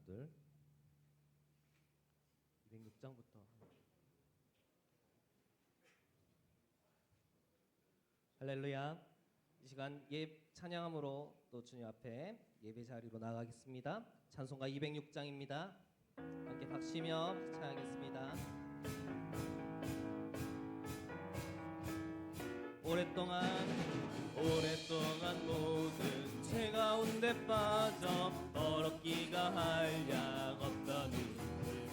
둘 206장부터 할렐루야. 이 시간 찬양함으로 또 주님 앞에 예배 자리로 나가겠습니다. 찬송가 206장입니다. 함께 박수치며 찬양하겠습니다. 오랫동안 모든 죄 가운데 빠져 더럽기가 한량 없던 우리를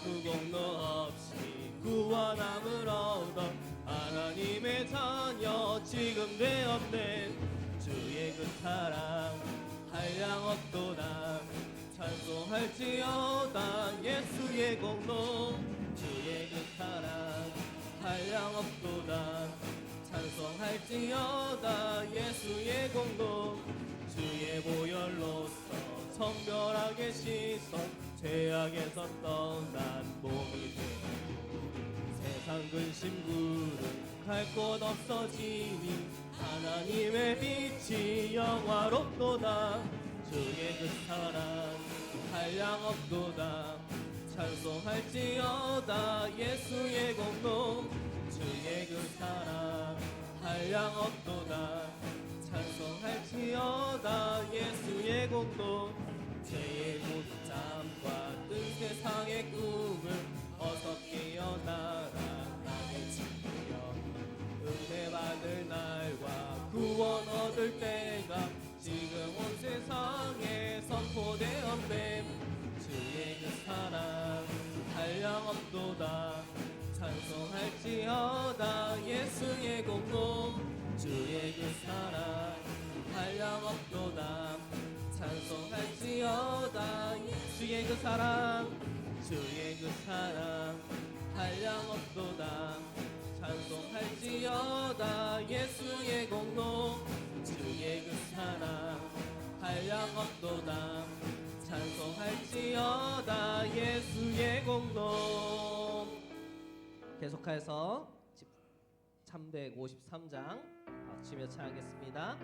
구공로 없이 구원함을 얻어 하나님의 자녀 지금 되었네. 주의 그 사랑 한량 없도다. 찬송할지어다 예수의 공로. 주의 그 사랑 한량 없도다. 찬송할지어다 예수의 공로. 주의 보혈로서 정결하게 씻어 죄악에서 떠난 몸이 되고 세상 근심 구름 갈 곳 없어지니 하나님의 빛이 영화롭도다. 주의 그 사랑 한량 없도다. 찬송할지어다 예수의 공로. 주의 그 사랑 한량 없도다. 찬송할지어다 예수의 공로. 죄의 못잠과 뜬 세상의 꿈을 어서 깨어나라 나의 친구여. 은혜 받을 날과 구원 얻을 때가 지금 온 세상에 선포되었네. 주의 그 사랑 한량 없도다. 찬송할지어다 예수의 공로. 주의 그 사랑 한량 없도다. 찬송할지어다 예수의 그 사랑. 주의 그 사랑 한량 없도다. 찬송할지어다 예수의 공로. 주의 그 사랑 한량 없도다. 찬송할지어다 예수의 공로. 계속해서 353장 박수치며 찬양하겠습니다.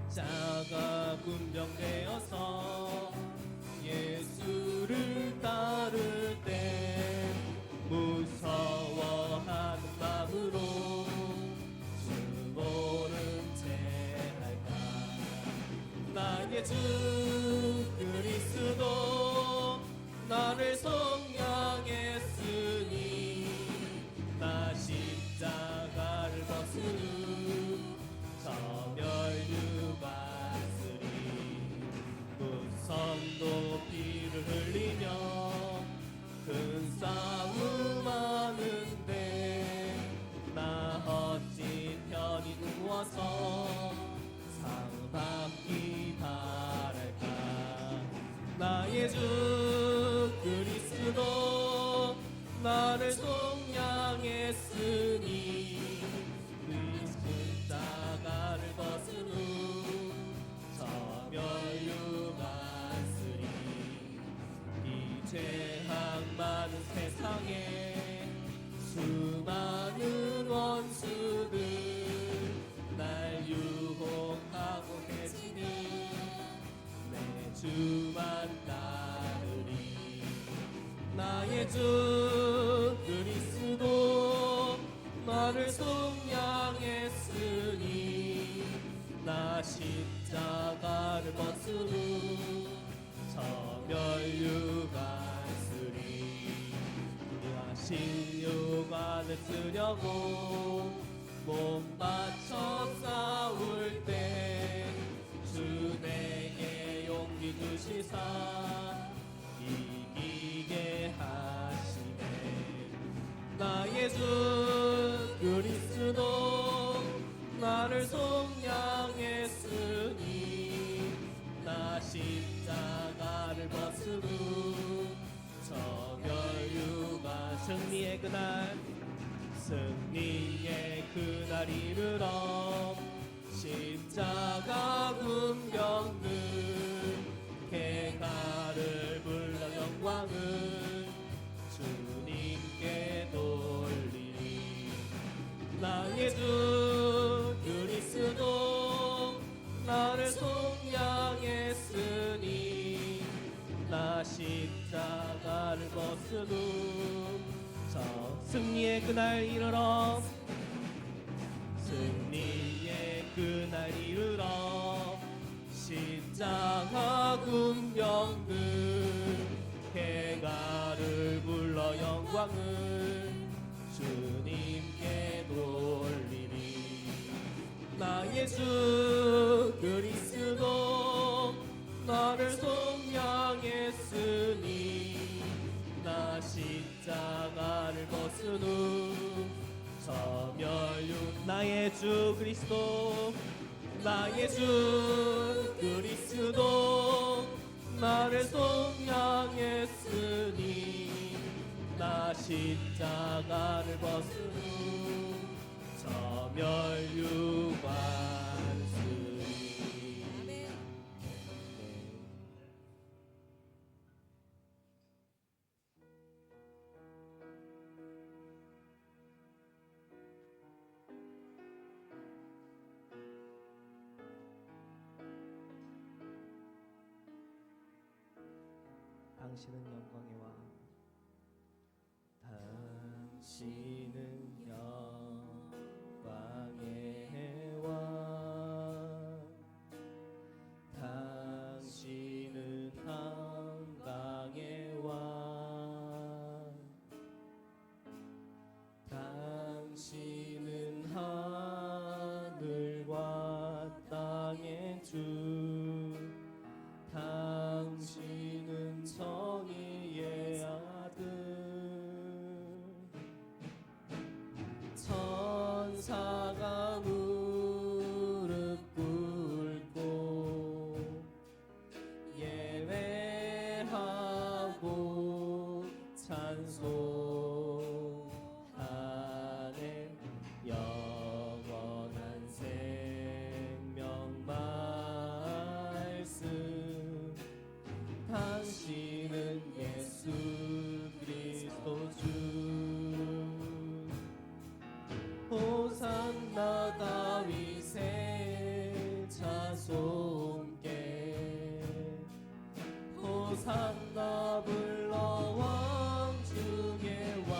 십자가 군병되어서 예수를 따를 때 무서워하는 마음으로 주 모른 채 할까. 나의 주 그리스도 나를 속량했으니 나 십자가를 벗으니 저 멸류관 쓰리. 무선도 피를 흘리며 큰 싸움 하는데 나 어찌 편히 누워서 상 받기 바랄까. 나의 주 그리스도 나를 속량했으니 그 십자가를 벗은 후 저 멸류관 쓰리. 이 죄악 많은 세상에 수많은 원수들 날 유혹하고 계시니 내 주만 따르리. 나의 주 그리스도 나를 속량했으니 나 십자가를 벗은 후 저 멸류관 쓰리. 우리가 신유관을 쓰려고 몸 바쳐 싸울 때 주 내게 용기 주시사 이기게 하시네. 나의 주 그리스도 나를 속량했으니 나 십자가를 벗은 후 저 멸류관 승리의 그날 승리의 그날 이르러 십자가 군병들 개가를 불러 영광을 주님께 돌리리. 나의 주 그리스도 십자가를 벗으고 저 승리의 그날 이르러 승리의 그날 이르러 십자가 군병들 해가를 불러 영광을 주님께 돌리리. 나의 주 그리스도 나를 속량했으니 나 십자가를 벗은 후 저멸육. 나의 주 그리스도 나의 주 그리스도 나를 속량했으니 나 십자가를 벗은 후 저멸육 안쓰리. 당신은 영광의 왕, 당신은 영광의 왕, 당신은 한강의 왕, 당신은 하늘과 땅의 주, 당신은 정의의 아들, 천사가 무릎 꿇고 예배하고 찬송하네. 영원한 생명 말씀, 당신은 예수 그리스도 주. 호산나 다윗의 자손께 호산나 불러 왕 중의 왕.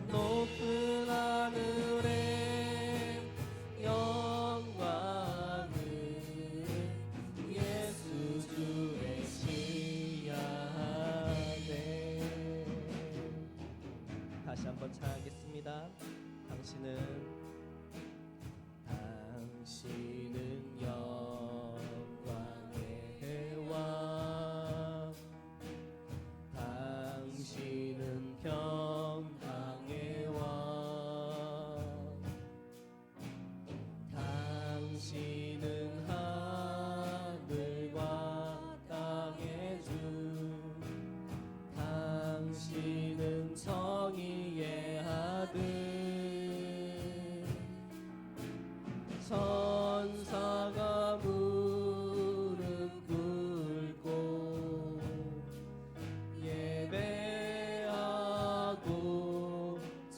높은 하늘에 영광을 예수 주의 시야네. 다시 한번 찬양하겠습니다. 당신은 영광의 왕, 당신은 평강의 왕, 당신은 하늘과 땅의 주, 당신은 정의의 아들, 천사가 무릎 꿇고 예배하고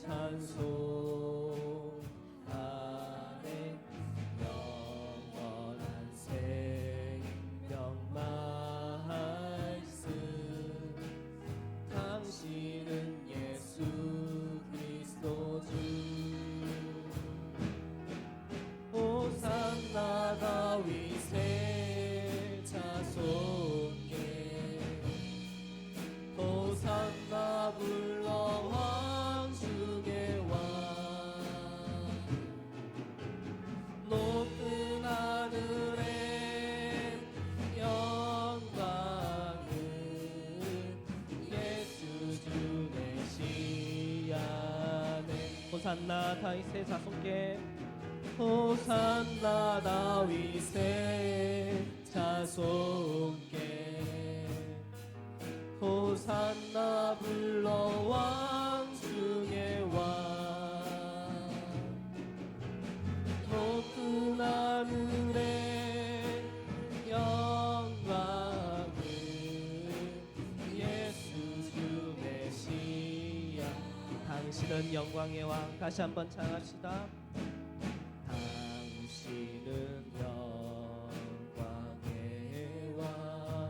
찬송하네. 영원한 생명 말씀, 당신은 예수 그리스도 주. 호산나 다윗의 자손께 호산나 불러 왕 중의 왕. 높은 하늘에 영광을 예수 주 내시야네. 호산나 다윗의 자손께 호산나 다윗의 자손께 호산나 불러 왕 중의 왕. 높은 하늘에 영광을 예수 주 메시아. 당신은 영광의 왕. 다시 한번 찬양합시다. 당신은 영광의 왕,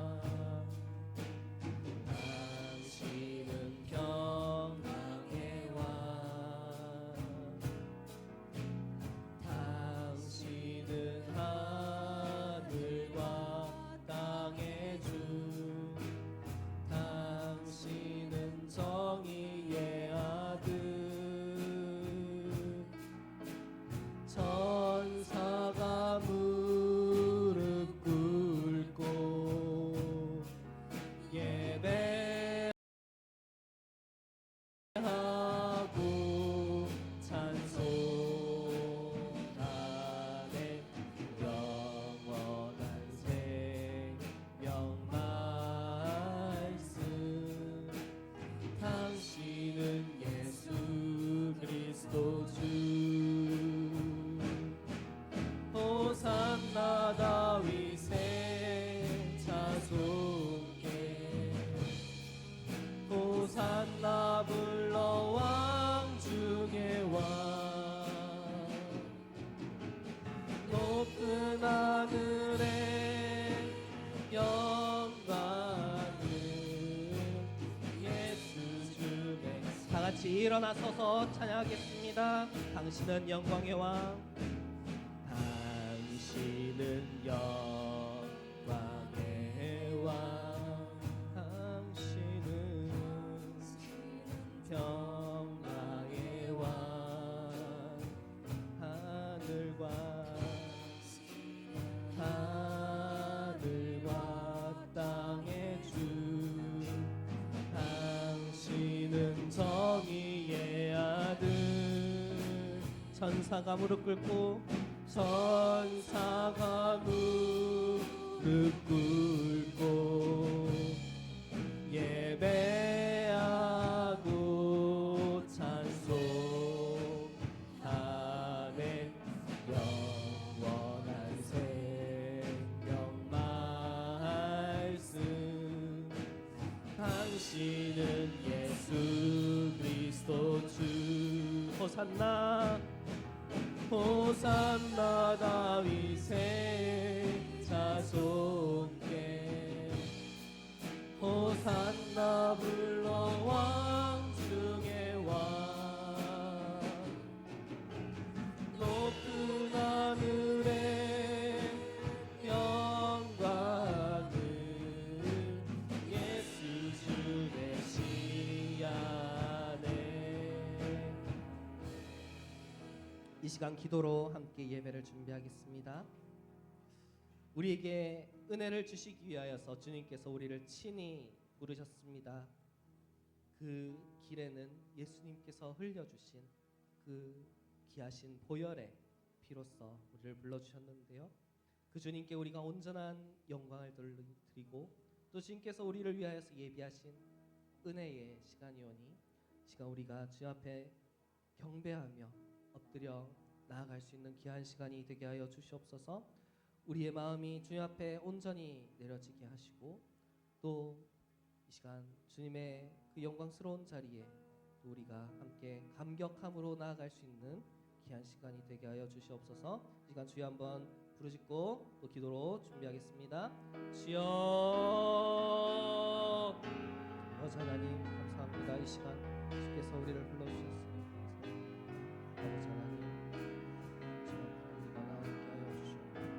같이 일어나서서 찬양하겠습니다. 당신은 영광의 왕, 당신은 영광의 왕, 당신은 평화의 왕, 하늘과 땅의 주, 당신은 정의의 아들. 천사가 무릎 꿇고 예배하고 찬송하네. 영원한 생명 말씀, 당신은 예수 그리스도 주. 호산나 호산나 다윗의 자손께, 호산나 불러 왕 중의 왕. 높은 하늘에 영광을 예수 주 되시야네. 이 시간 기도로 함께 예배를 준비하겠습니다. 우리에게 은혜를 주시기 위하여서 주님께서 우리를 친히 부르셨습니다. 그 길에는 예수님께서 흘려주신 그 귀하신 보혈의 피로써 우리를 불러주셨는데요. 그 주님께 우리가 온전한 영광을 드리고 또 주님께서 우리를 위하여서 예비하신 은혜의 시간이오니, 시간 우리가 주 앞에 경배하며 엎드려 나아갈 수 있는 귀한 시간이 되게 하여 주시옵소서. 우리의 마음이 주님 앞에 온전히 내려지게 하시고, 또 이 시간 주님의 그 영광스러운 자리에 또 우리가 함께 감격함으로 나아갈 수 있는 귀한 시간이 되게 하여 주시옵소서. 이 시간 주여 한번 부르짖고 또 기도로 준비하겠습니다. 주여, 아버지 하나님 감사합니다. 이 시간 주께서 우리를 불러주셨습니다. 아버지 하나님, 주 앞에 우리가 나아가게 하여 주시옵소서.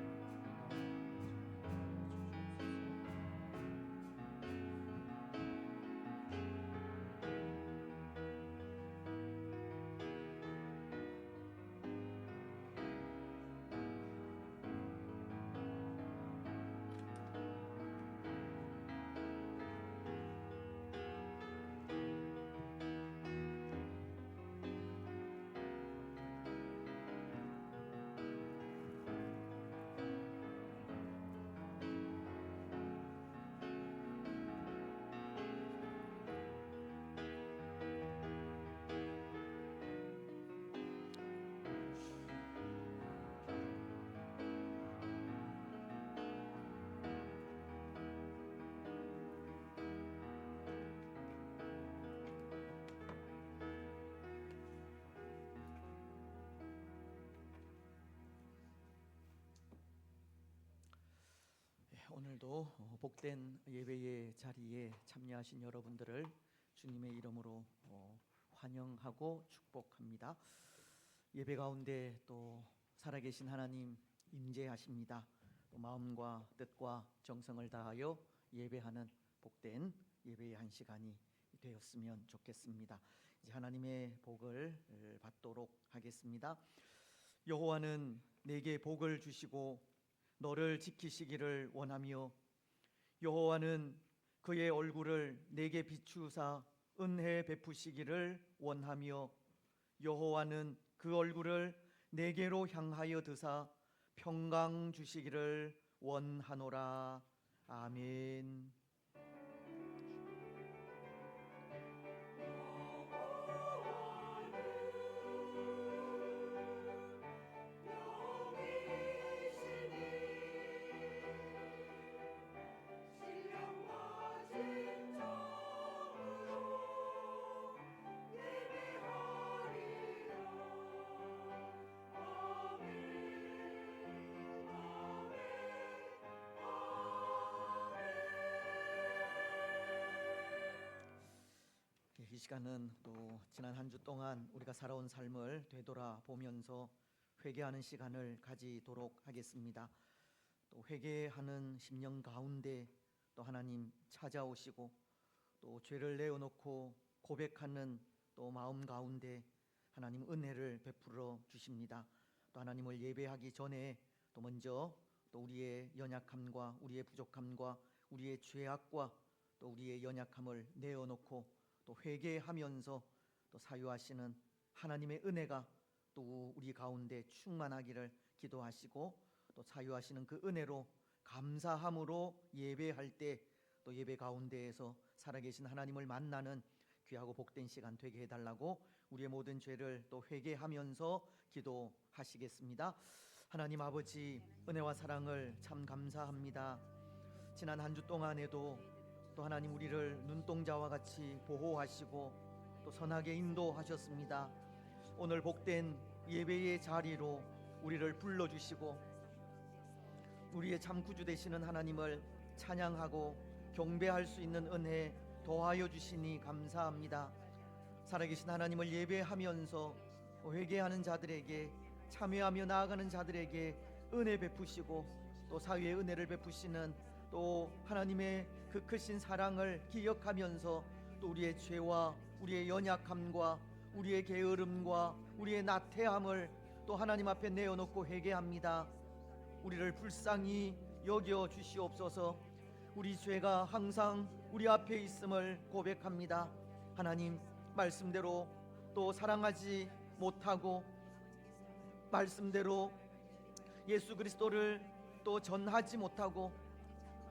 오늘도 복된 예배의 자리에 참여하신 여러분들을 주님의 이름으로 환영하고 축복합니다. 예배 가운데 또 살아계신 하나님 임재하십니다. 또 마음과 뜻과 정성을 다하여 예배하는 복된 예배의 한 시간이 되었으면 좋겠습니다. 이제 하나님의 복을 받도록 하겠습니다. 여호와는 내게 복을 주시고 너를 지키시기를 원하며, 여호와는 그의 얼굴을 내게 비추사 은혜 베푸시기를 원하며, 여호와는 그 얼굴을 내게로 향하여 드사 평강 주시기를 원하노라. 아멘. 이 시간은 또 지난 한 주 동안 우리가 살아온 삶을 되돌아보면서 회개하는 시간을 가지도록 하겠습니다. 또 회개하는 심령 가운데 또 하나님 찾아오시고 또 죄를 내어놓고 고백하는 또 마음 가운데 하나님 은혜를 베풀어 주십니다. 또 하나님을 예배하기 전에 또 먼저 또 우리의 연약함과 우리의 부족함과 우리의 죄악과 또 우리의 연약함을 내어놓고 또 회개하면서 또 사유하시는 하나님의 은혜가 또 우리 가운데 충만하기를 기도하시고 또 사유하시는 그 은혜로 감사함으로 예배할 때 또 예배 가운데에서 살아계신 하나님을 만나는 귀하고 복된 시간 되게 해달라고 우리의 모든 죄를 또 회개하면서 기도하시겠습니다. 하나님 아버지, 은혜와 사랑을 참 감사합니다. 지난 한 주 동안에도 또 하나님 우리를 눈동자와 같이 보호하시고 또 선하게 인도하셨습니다. 오늘 복된 예배의 자리로 우리를 불러주시고 우리의 참 구주 되시는 하나님을 찬양하고 경배할 수 있는 은혜 더하여 주시니 감사합니다. 살아계신 하나님을 예배하면서 회개하는 자들에게, 참여하며 나아가는 자들에게 은혜 베푸시고 또 사위의 은혜를 베푸시는 또 하나님의 그 크신 사랑을 기억하면서 또 우리의 죄와 우리의 연약함과 우리의 게으름과 우리의 나태함을 또 하나님 앞에 내어놓고 회개합니다. 우리를 불쌍히 여겨 주시옵소서. 우리 죄가 항상 우리 앞에 있음을 고백합니다. 하나님, 말씀대로 또 사랑하지 못하고 말씀대로 예수 그리스도를 또 전하지 못하고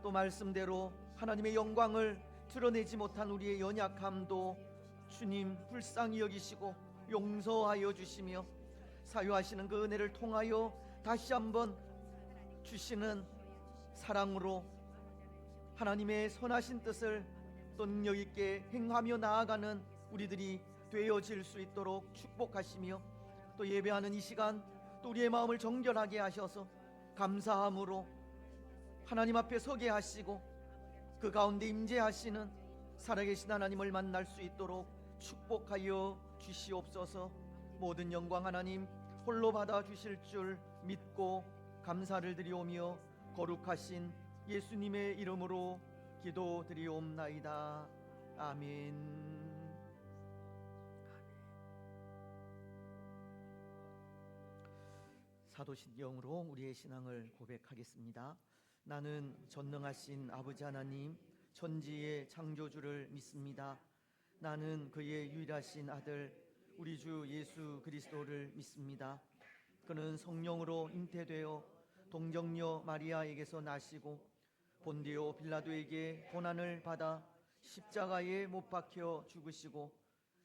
또 말씀대로 하나님의 영광을 드러내지 못한 우리의 연약함도 주님 불쌍히 여기시고 용서하여 주시며 사유하시는 그 은혜를 통하여 다시 한번 주시는 사랑으로 하나님의 선하신 뜻을 또 능력 있게 행하며 나아가는 우리들이 되어질 수 있도록 축복하시며 또 예배하는 이 시간 또 우리의 마음을 정결하게 하셔서 감사함으로 하나님 앞에 서게 하시고 그 가운데 임재하시는 살아계신 하나님을 만날 수 있도록 축복하여 주시옵소서. 모든 영광 하나님 홀로 받아 주실 줄 믿고 감사를 드리오며 거룩하신 예수님의 이름으로 기도드리옵나이다. 아멘. 사도신경으로 우리의 신앙을 고백하겠습니다. 나는 전능하신 아버지 하나님 천지의 창조주를 믿습니다. 나는 그의 유일하신 아들 우리 주 예수 그리스도를 믿습니다. 그는 성령으로 잉태되어 동정녀 마리아에게서 나시고 본디오 빌라도에게 고난을 받아 십자가에 못 박혀 죽으시고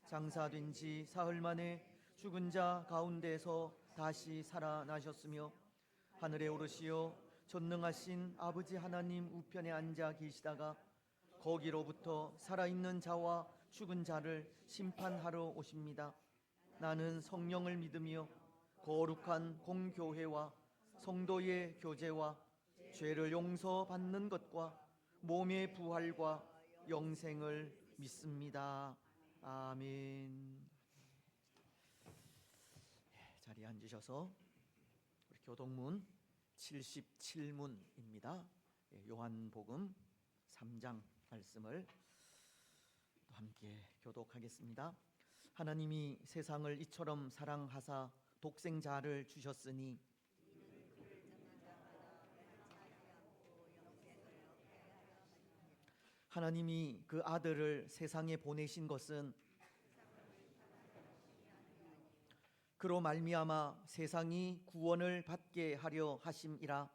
장사된 지 사흘 만에 죽은 자 가운데서 다시 살아나셨으며 하늘에 오르시어 전능하신 아버지 하나님 우편에 앉아 계시다가 거기로부터 살아있는 자와 죽은 자를 심판하러 오십니다. 나는 성령을 믿으며 거룩한 공교회와 성도의 교제와 죄를 용서받는 것과 몸의 부활과 영생을 믿습니다. 아멘. 자리에 앉으셔서 우리 교동문 77문입니다. 요한복음 3장 말씀을 또 함께 교독하겠습니다. 하나님이 세상을 이처럼 사랑하사 독생자를 주셨으니 하나님이 그 아들을 세상에 보내신 것은 그로 말미암아 세상이 구원을 받게 하려 하심이라.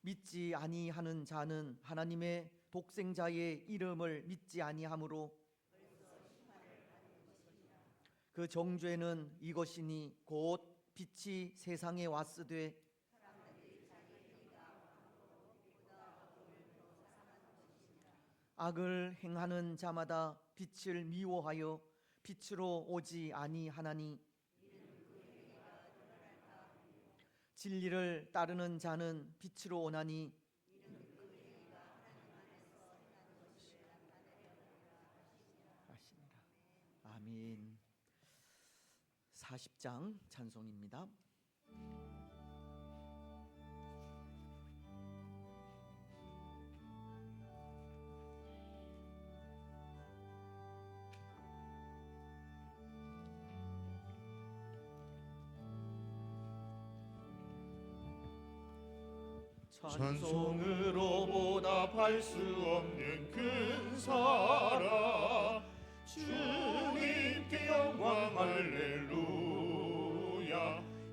믿지 아니하는 자는 하나님의 독생자의 이름을 믿지 아니하므로 그 정죄는 이것이니 곧 빛이 세상에 왔으되 악을 행하는 자마다 빛을 미워하여 빛으로 오지 아니하나니 진리를 따르는 자는 빛으로 오나니 아멘. 40장 찬송입니다. 찬송으로 보답할 수 없는 큰 사랑 주님께 영광 할렐루야.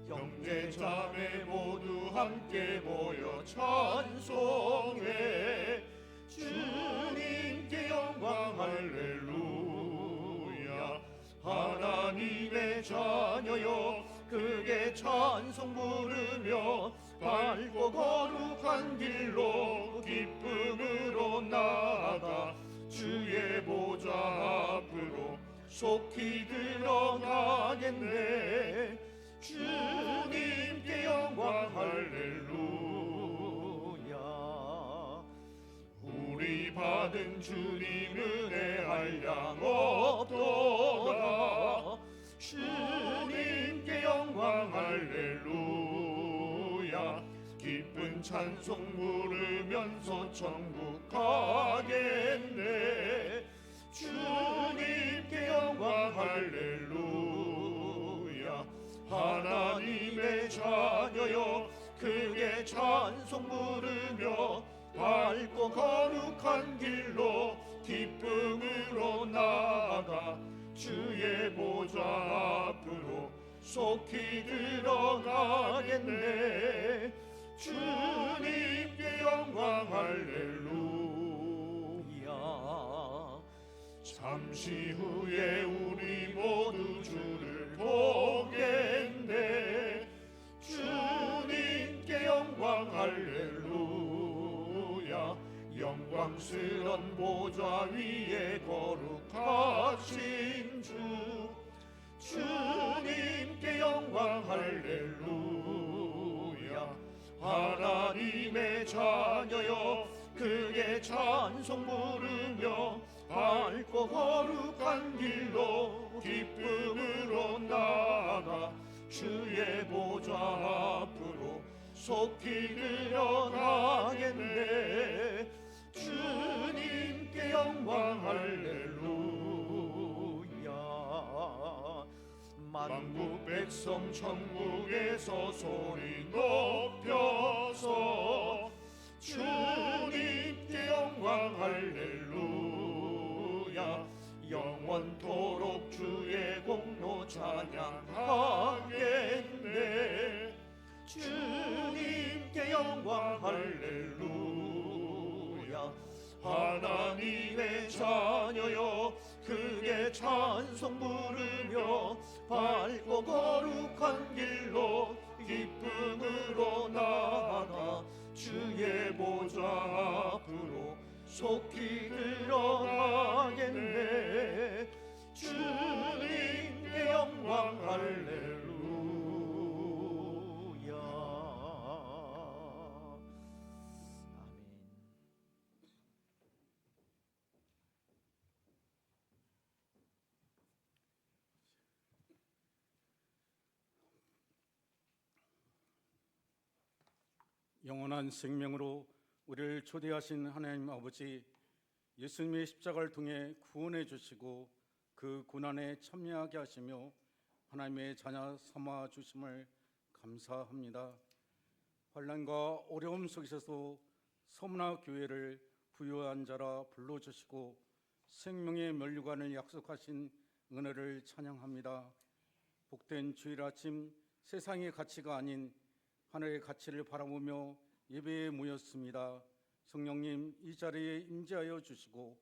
형제 자매 모두 함께 모여 찬송해 주님께 영광 할렐루야. 하나님의 자녀여 크게 찬송 부르며 밝고 거룩한 길로 기쁨으로 나아가 주의 보좌 앞으로 속히 들어가겠네. 주님께 영광 할렐루야. 우리 받은 주님 은혜 한량 없도다. 주님께 영광 할렐루야. 기쁜 찬송 부르면서 천국 가겠네. 주님께 영광 할렐루야. 하나님의 자녀여 크게 찬송 부르며 밝고 거룩한 길로 기쁨으로 나아가 주의 보좌 앞으로 속히 들어가겠네. 주님께 영광 할렐루야. 잠시 후에 우리 모두 주를 보겠네. 주님께 영광 할렐루야. 영광스런 보좌 위에 거룩하신 주 주님께 영광 할렐루야. 하나님의 자녀여 크게 찬송 부르며 밝고 거룩한 길로 기쁨으로 나아가 주의 보좌 앞으로 속히 들어가겠네. 주님께 영광 할렐루야. 만국 백성 천국에서 소리 높여서 주님께 영광 할렐루야. 영원토록 주의 공로 찬양하겠네. 주님께 영광 할렐루야. 하나님의 자녀여 크게 찬송 부르며 밝고 거룩한 길로 기쁨으로 나아가 주의 보좌 앞으로 속히 들어가겠네. 주님께 영광 할렐루야. 영원한 생명으로 우리를 초대하신 하나님 아버지, 예수님의 십자가를 통해 구원해 주시고 그 고난에 참여하게 하시며 하나님의 자녀 삼아 주심을 감사합니다. 환난과 어려움 속에서도 서문화 교회를 부유한 자라 불러주시고 생명의 면류관을 약속하신 은혜를 찬양합니다. 복된 주일 아침, 세상의 가치가 아닌 하늘의 가치를 바라보며 예배에 모였습니다. 성령님, 이 자리에 임재하여 주시고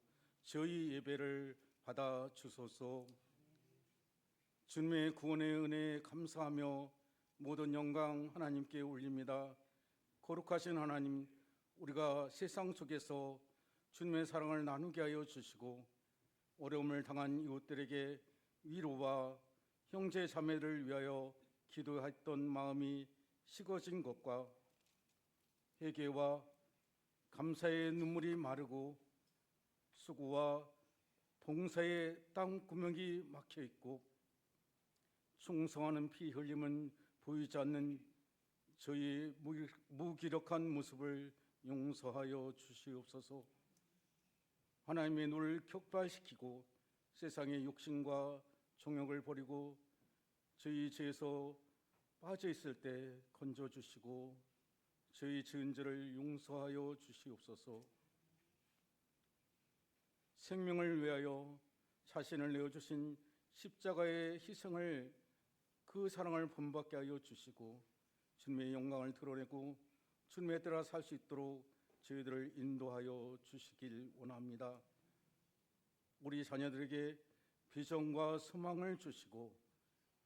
저희 예배를 받아 주소서. 주님의 구원의 은혜에 감사하며 모든 영광 하나님께 올립니다. 거룩하신 하나님, 우리가 세상 속에서 주님의 사랑을 나누게 하여 주시고 어려움을 당한 이웃들에게 위로와 형제 자매를 위하여 기도했던 마음이 식어진 것과 회개와 감사의 눈물이 마르고 수고와 봉사에 땅 구멍이 막혀 있고 충성하는 피 흘림은 보이지 않는 저희 무기력한 모습을 용서하여 주시옵소서. 하나님의 눈을 격발시키고 세상의 욕심과 정욕을 버리고 저희 죄에서 빠져 있을 때 건져 주시고 저희 지은 죄를 용서하여 주시옵소서. 생명을 위하여 자신을 내어주신 십자가의 희생을 그 사랑을 본받게 하여 주시고 주님의 영광을 드러내고 주님에 따라 살 수 있도록 저희들을 인도하여 주시길 원합니다. 우리 자녀들에게 비전과 소망을 주시고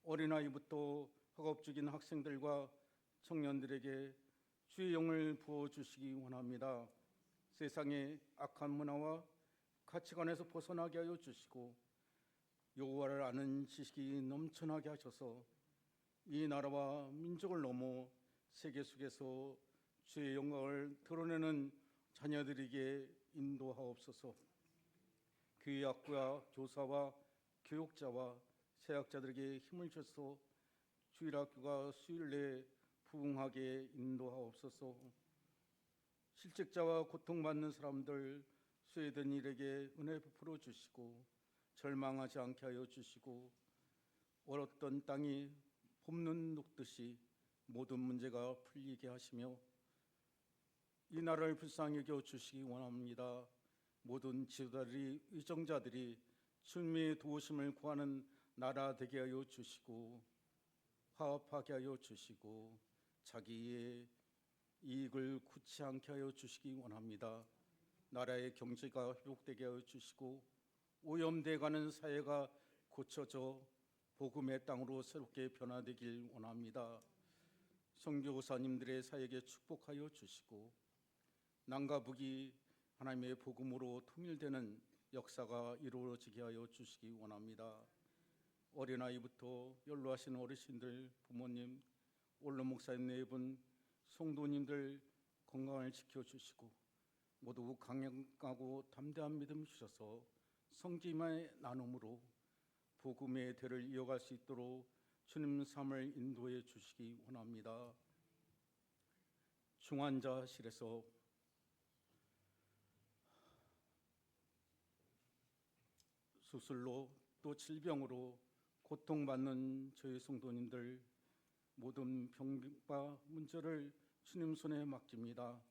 어린아이부터 학업 중인 학생들과 청년들에게 주의 영을 부어주시기 원합니다. 세상의 악한 문화와 가치관에서 벗어나게 하여 주시고 여호와를 아는 지식이 넘쳐나게 하셔서 이 나라와 민족을 넘어 세계 속에서 주의 영광을 드러내는 자녀들에게 인도하옵소서. 교회학과 교사와 교육자와 세학자들에게 힘을 주셔서 주일학교가 수요일 내 부흥하게 인도하옵소서. 실직자와 고통받는 사람들 수혜된 일에게 은혜 베풀어 주시고 절망하지 않게 하여 주시고 얼었던 땅이 봄눈 녹듯이 모든 문제가 풀리게 하시며 이 나라를 불쌍히 여겨 주시기 원합니다. 모든 지도자들이 의정자들이 주님의 도우심을 구하는 나라 되게 하여 주시고 화합하게 하여 주시고 자기의 이익을 굳지 않게 하여 주시기 원합니다. 나라의 경제가 회복되게 하여 주시고 오염돼가는 사회가 고쳐져 복음의 땅으로 새롭게 변화되길 원합니다. 선교사님들의 사역에 축복하여 주시고 남과 북이 하나님의 복음으로 통일되는 역사가 이루어지게 하여 주시기 원합니다. 어린아이부터 연로하신 어르신들, 부모님, 원로 목사님 네 분, 성도님들 건강을 지켜주시고 모두 강력하고 담대한 믿음 주셔서 성김의 나눔으로 복음의 대를 이어갈 수 있도록 주님 삶을 인도해 주시기 원합니다. 중환자실에서 수술로 또 질병으로 고통받는 저희 성도님들 모든 병과 문제를 주님 손에 맡깁니다.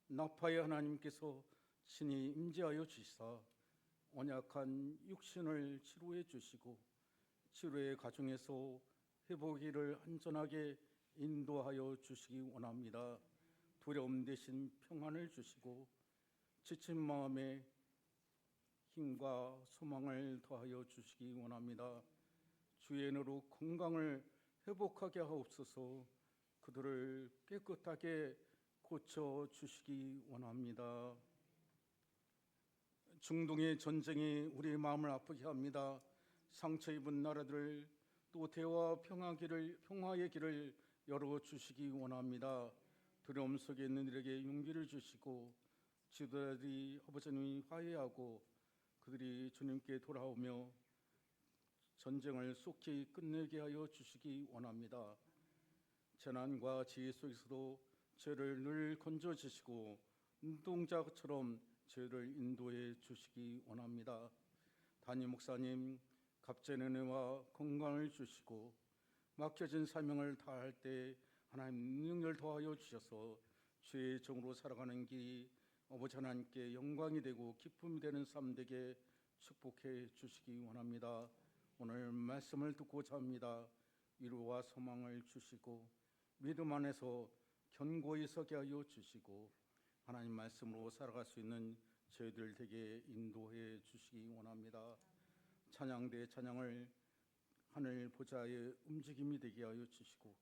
나파의 하나님께서 친히 임재하여 주시사 언약한 육신을 치료해 주시고 치료의 과정에서 회복기를 안전하게 인도하여 주시기 원합니다. 두려움 대신 평안을 주시고 지친 마음에 힘과 소망을 더하여 주시기 원합니다. 주의 은혜로 건강을 회복하게 하옵소서. 그들을 깨끗하게 고쳐 주시기 원합니다. 중동의 전쟁이 우리의 마음을 아프게 합니다. 상처 입은 나라들 또 대화 평화의 길을 열어 주시기 원합니다. 두려움 속에 있는 이들에게 용기를 주시고 지도자들이 아버지님이 화해하고 그들이 주님께 돌아오며 전쟁을 속히 끝내게 하여 주시기 원합니다. 재난과 지혜 속에서도 저를 늘 건져 주시고 눈동자처럼 저를 인도해 주시기 원합니다. 담임 목사님 값진 은혜와 건강을 주시고 맡겨진 사명을 다할 때 하나님 능력을 더하여 주셔서 주의 종으로 살아가는 길이 아버지 하나님께 영광이 되고 기쁨이 되는 삶 되게 축복해 주시기 원합니다. 오늘 말씀을 듣고자 합니다. 위로와 소망을 주시고 믿음 안에서 견고히 서게 하여 주시고 하나님 말씀으로 살아갈 수 있는 저희들 되게 인도해 주시기 원합니다. 찬양대 찬양을 하늘 보좌의 움직임이 되게 하여 주시고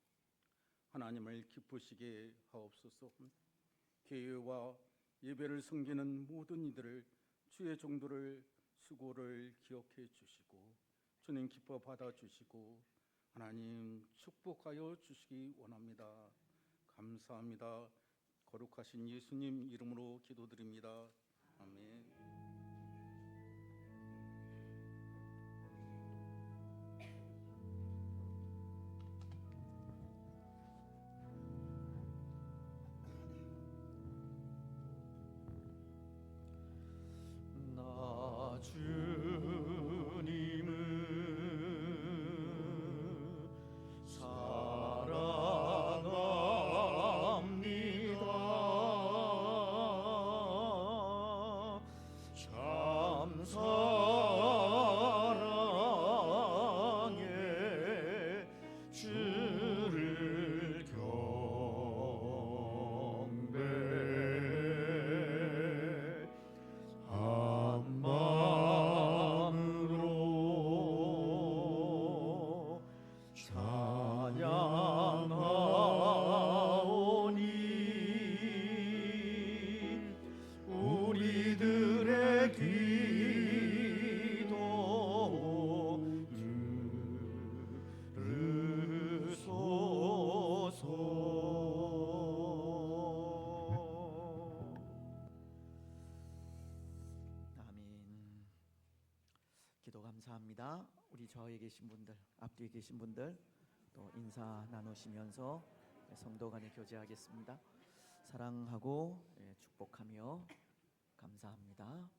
하나님을 기쁘시게 하옵소서. 교회와 예배를 섬기는 모든 이들을 주의 종들을 수고를 기억해 주시고 주님 기뻐 받아 주시고 하나님 축복하여 주시기 원합니다. 감사합니다. 거룩하신 예수님 이름으로 기도드립니다. 아멘. 감사합니다. 우리 좌우에 계신 분들, 앞뒤에 계신 분들 또 인사 나누시면서 성도 간에 교제하겠습니다. 사랑하고 축복하며 감사합니다.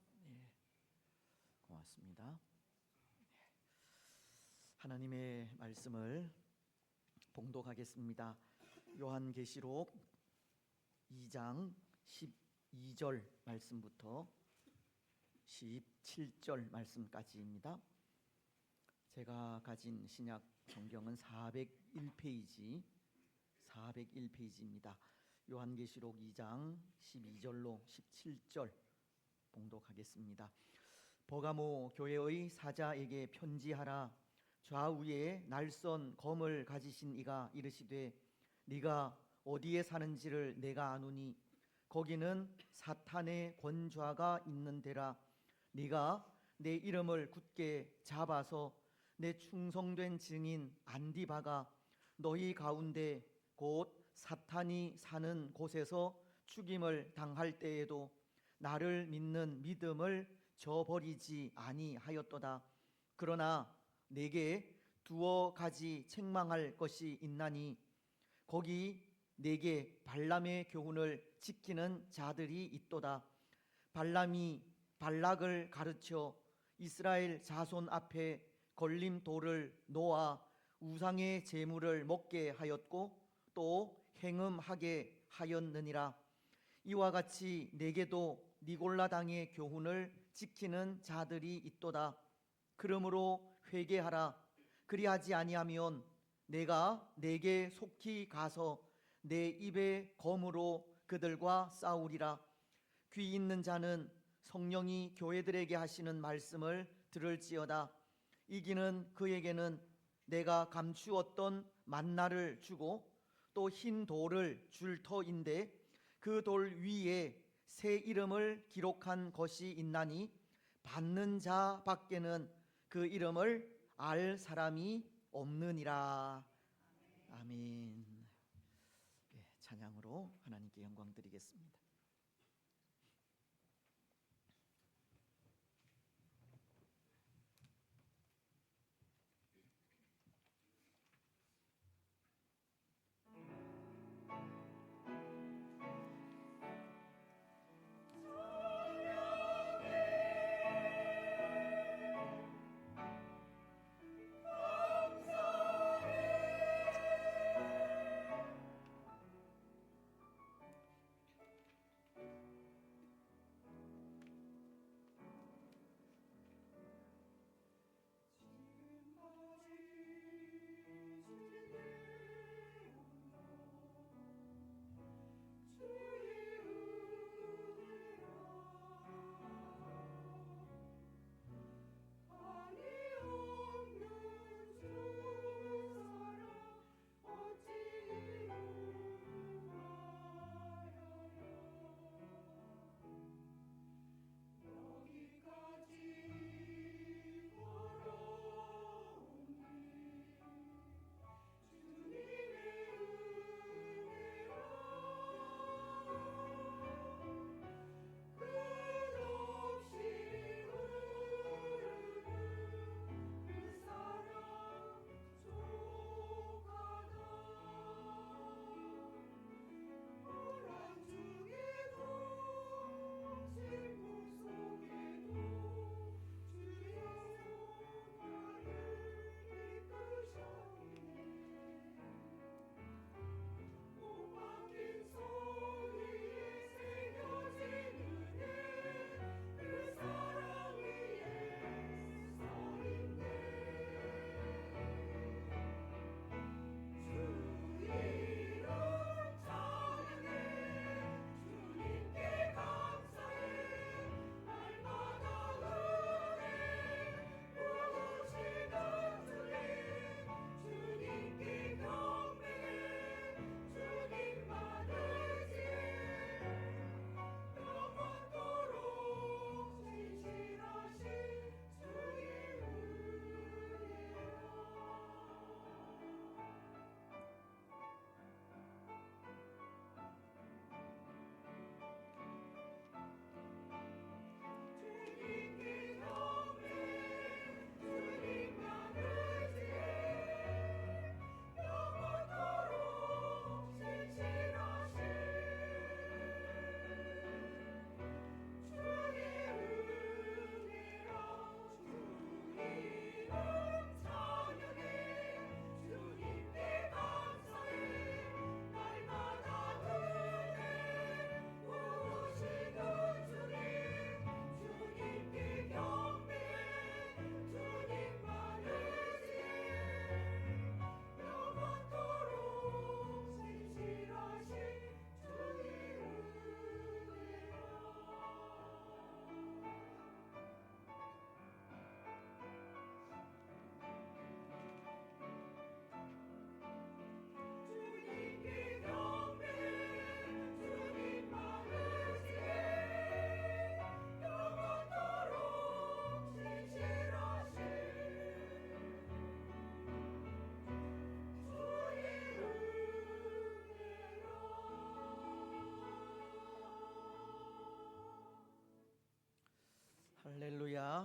고맙습니다. 하나님의 말씀을 봉독하겠습니다. 요한계시록 2장 12절 말씀부터 17절 말씀까지입니다. 제가 가진 신약 성경은 401페이지입니다. 요한계시록 2장 12절로 17절 봉독하겠습니다. 버가모 교회의 사자에게 편지하라. 좌우에 날선 검을 가지신 이가 이르시되 네가 어디에 사는지를 내가 아노니 거기는 사탄의 권좌가 있는 데라. 네가 내 이름을 굳게 잡아서 내 충성된 증인 안디바가 너희 가운데 곧 사탄이 사는 곳에서 죽임을 당할 때에도 나를 믿는 믿음을 저버리지 아니하였도다. 그러나 내게 두어 가지 책망할 것이 있나니 거기 내게 발람의 교훈을 지키는 자들이 있도다. 발람이 발락을 가르쳐 이스라엘 자손 앞에 걸림돌을 놓아 우상의 제물을 먹게 하였고 또 행음하게 하였느니라. 이와 같이 내게도 니골라 당의 교훈을 지키는 자들이 있도다. 그러므로 회개하라. 그리하지 아니하면 내가 내게 속히 가서 내 입의 검으로 그들과 싸우리라. 귀 있는 자는 성령이 교회들에게 하시는 말씀을 들을지어다. 이기는 그에게는 내가 감추었던 만나를 주고 또 흰 돌을 줄 터인데 그 돌 위에 새 이름을 기록한 것이 있나니 받는 자 밖에는 그 이름을 알 사람이 없느니라. 아멘. 찬양으로 하나님께 영광 드리겠습니다.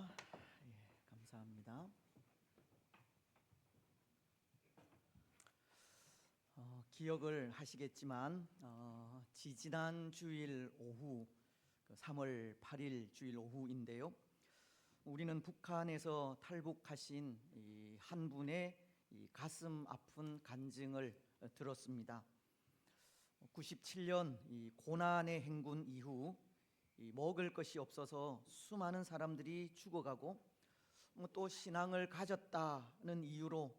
있습니다. 감사합니다. 기억을 하시겠지만 지지난 주일 오후 3월 8일 주일 오후인데요. 우리는 북한에서 탈북하신 한 분의 가슴 아픈 간증을 들었습니다. 97년 고난의 행군 이후 먹을 것이 없어서 수많은 사람들이 죽어가고 또 신앙을 가졌다는 이유로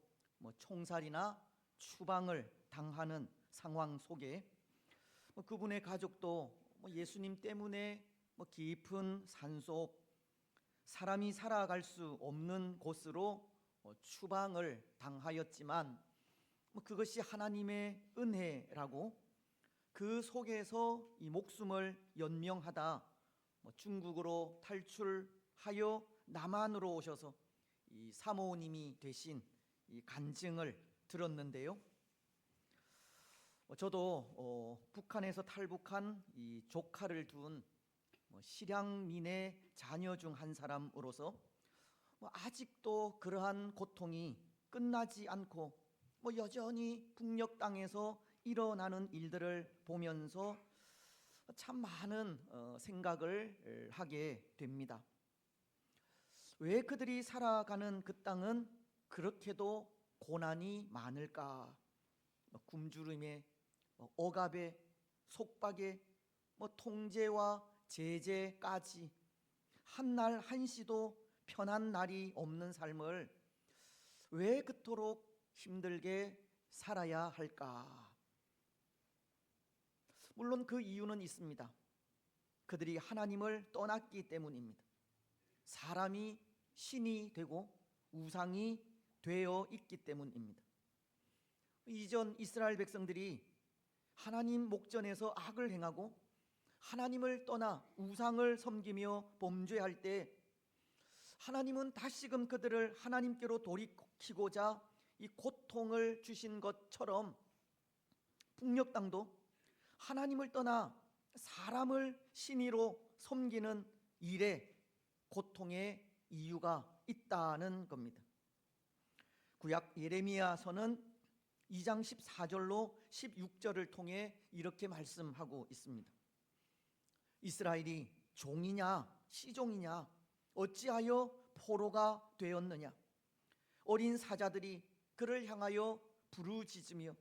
총살이나 추방을 당하는 상황 속에 그분의 가족도 예수님 때문에 깊은 산속, 사람이 살아갈 수 없는 곳으로 추방을 당하였지만 그것이 하나님의 은혜라고 그 속에서 이 목숨을 연명하다 중국으로 탈출하여 남한으로 오셔서 이 사모님이 되신 이 간증을 들었는데요. 저도 북한에서 탈북한 이 조카를 둔 실향민의 자녀 중 한 사람으로서 아직도 그러한 고통이 끝나지 않고 여전히 북녘 땅에서 일어나는 일들을 보면서 참 많은 생각을 하게 됩니다. 왜 그들이 살아가는 그 땅은 그렇게도 고난이 많을까? 굶주림에 억압에 속박에 통제와 제재까지 한날 한시도 편한 날이 없는 삶을 왜 그토록 힘들게 살아야 할까? 물론 그 이유는 있습니다. 그들이 하나님을 떠났기 때문입니다. 사람이 신이 되고 우상이 되어 있기 때문입니다. 이전 이스라엘 백성들이 하나님 목전에서 악을 행하고 하나님을 떠나 우상을 섬기며 범죄할 때 하나님은 다시금 그들을 하나님께로 돌이키고자 이 고통을 주신 것처럼 북녘 땅도 하나님을 떠나 사람을 신이로 섬기는 일에 고통의 이유가 있다는 겁니다. 구약 예레미야서는 2장 14절로 16절을 통해 이렇게 말씀하고 있습니다. 이스라엘이 종이냐 시종이냐 어찌하여 포로가 되었느냐. 어린 사자들이 그를 향하여 부르짖으며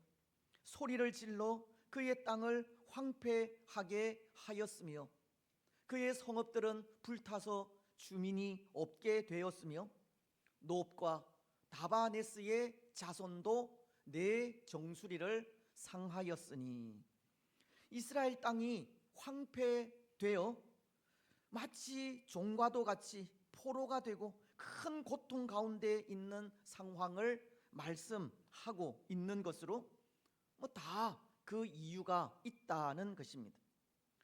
소리를 질러 그의 땅을 황폐하게 하였으며 그의 성읍들은 불타서 주민이 없게 되었으며 놉과 다바네스의 자손도 내 정수리를 상하였으니 이스라엘 땅이 황폐되어 마치 종과도 같이 포로가 되고 큰 고통 가운데 있는 상황을 말씀하고 있는 것으로 다 그 이유가 있다는 것입니다.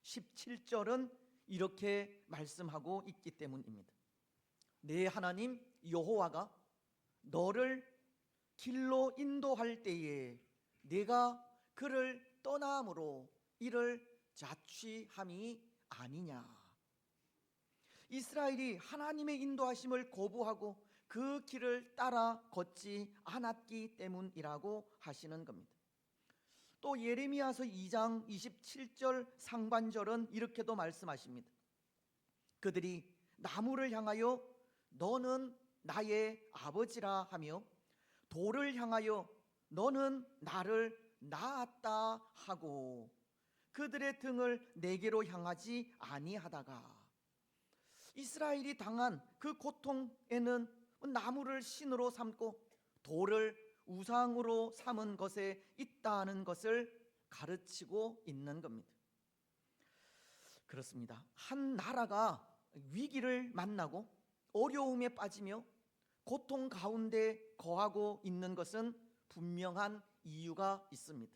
17절은 이렇게 말씀하고 있기 때문입니다. 내 하나님 여호와가 너를 길로 인도할 때에 네가 그를 떠남으로 이를 자취함이 아니냐. 이스라엘이 하나님의 인도하심을 거부하고 그 길을 따라 걷지 않았기 때문이라고 하시는 겁니다. 또 예레미야서 2장 27절 상반절은 이렇게도 말씀하십니다. 그들이 나무를 향하여 너는 나의 아버지라 하며 돌을 향하여 너는 나를 낳았다 하고 그들의 등을 내게로 향하지 아니하다가 이스라엘이 당한 그 고통에는 나무를 신으로 삼고 돌을 우상으로 삼은 것에 있다는 것을 가르치고 있는 겁니다. 그렇습니다. 한 나라가 위기를 만나고 어려움에 빠지며 고통 가운데 거하고 있는 것은 분명한 이유가 있습니다.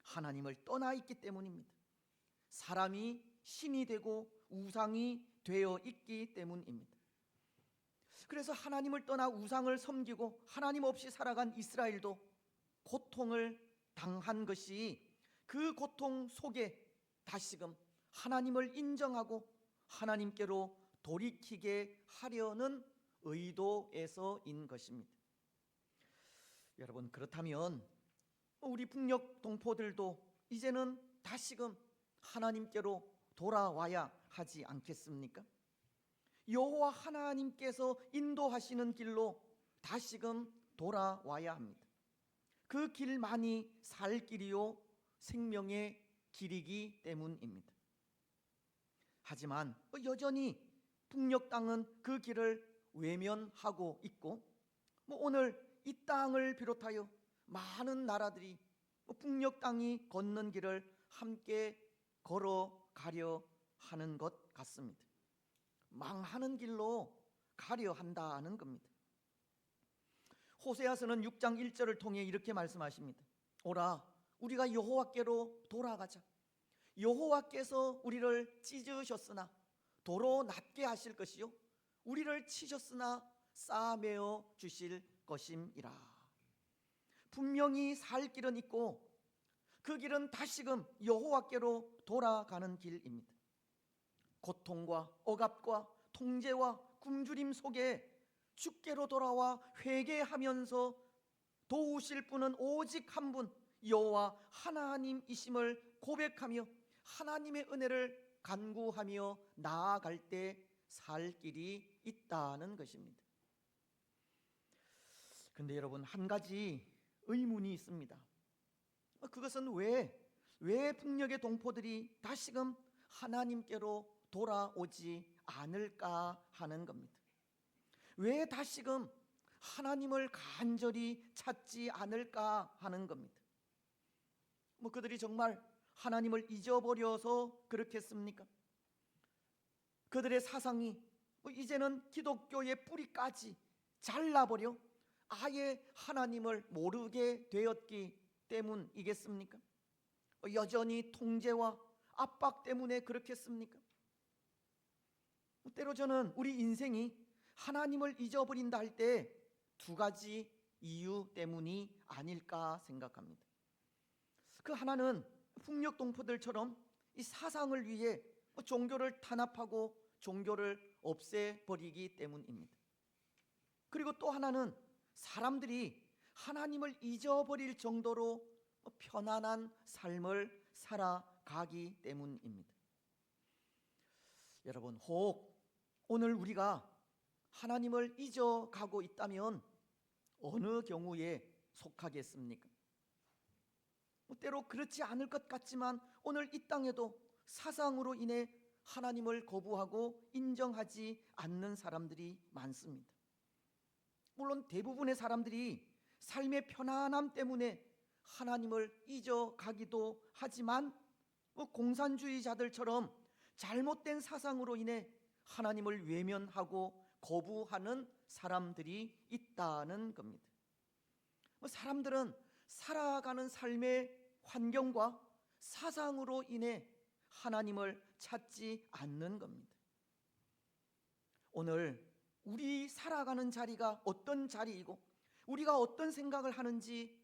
하나님을 떠나 있기 때문입니다. 사람이 신이 되고 우상이 되어 있기 때문입니다. 그래서 하나님을 떠나 우상을 섬기고 하나님 없이 살아간 이스라엘도 고통을 당한 것이 그 고통 속에 다시금 하나님을 인정하고 하나님께로 돌이키게 하려는 의도에서인 것입니다. 여러분, 그렇다면 우리 북녘 동포들도 이제는 다시금 하나님께로 돌아와야 하지 않겠습니까? 여호와 하나님께서 인도하시는 길로 다시금 돌아와야 합니다. 그 길만이 살 길이요 생명의 길이기 때문입니다. 하지만 여전히 북녘 땅은 그 길을 외면하고 있고, 오늘 이 땅을 비롯하여 많은 나라들이 북녘 땅이 걷는 길을 함께 걸어가려 하는 것 같습니다. 망하는 길로 가려 한다는 겁니다. 호세아서는 6장 1절을 통해 이렇게 말씀하십니다. 오라, 우리가 여호와께로 돌아가자. 여호와께서 우리를 찢으셨으나 도로 낮게 하실 것이요 우리를 치셨으나 싸매어 주실 것임이라. 분명히 살 길은 있고 그 길은 다시금 여호와께로 돌아가는 길입니다. 고통과 억압과 통제와 굶주림 속에 주께로 돌아와 회개하면서 도우실 분은 오직 한 분, 여호와 하나님이심을 고백하며 하나님의 은혜를 간구하며 나아갈 때 살 길이 있다는 것입니다. 근데 여러분, 한 가지 의문이 있습니다. 그것은 왜 북녘의 동포들이 다시금 하나님께로 돌아오지 않을까 하는 겁니다. 왜 다시금 하나님을 간절히 찾지 않을까 하는 겁니다. 그들이 정말 하나님을 잊어버려서 그렇겠습니까? 그들의 사상이 이제는 기독교의 뿌리까지 잘라버려 아예 하나님을 모르게 되었기 때문이겠습니까? 여전히 통제와 압박 때문에 그렇겠습니까? 때로 저는 우리 인생이 하나님을 잊어버린다 할 때 두 가지 이유 때문이 아닐까 생각합니다. 그 하나는 북녘 동포들처럼 이 사상을 위해 종교를 탄압하고 종교를 없애버리기 때문입니다. 그리고 또 하나는 사람들이 하나님을 잊어버릴 정도로 편안한 삶을 살아가기 때문입니다. 여러분, 혹 오늘 우리가 하나님을 잊어가고 있다면 어느 경우에 속하겠습니까? 때로 그렇지 않을 것 같지만 오늘 이 땅에도 사상으로 인해 하나님을 거부하고 인정하지 않는 사람들이 많습니다. 물론 대부분의 사람들이 삶의 편안함 때문에 하나님을 잊어가기도 하지만 공산주의자들처럼 잘못된 사상으로 인해 하나님을 외면하고 거부하는 사람들이 있다는 겁니다. 사람들은 살아가는 삶의 환경과 사상으로 인해 하나님을 찾지 않는 겁니다. 오늘 우리 살아가는 자리가 어떤 자리이고 우리가 어떤 생각을 하는지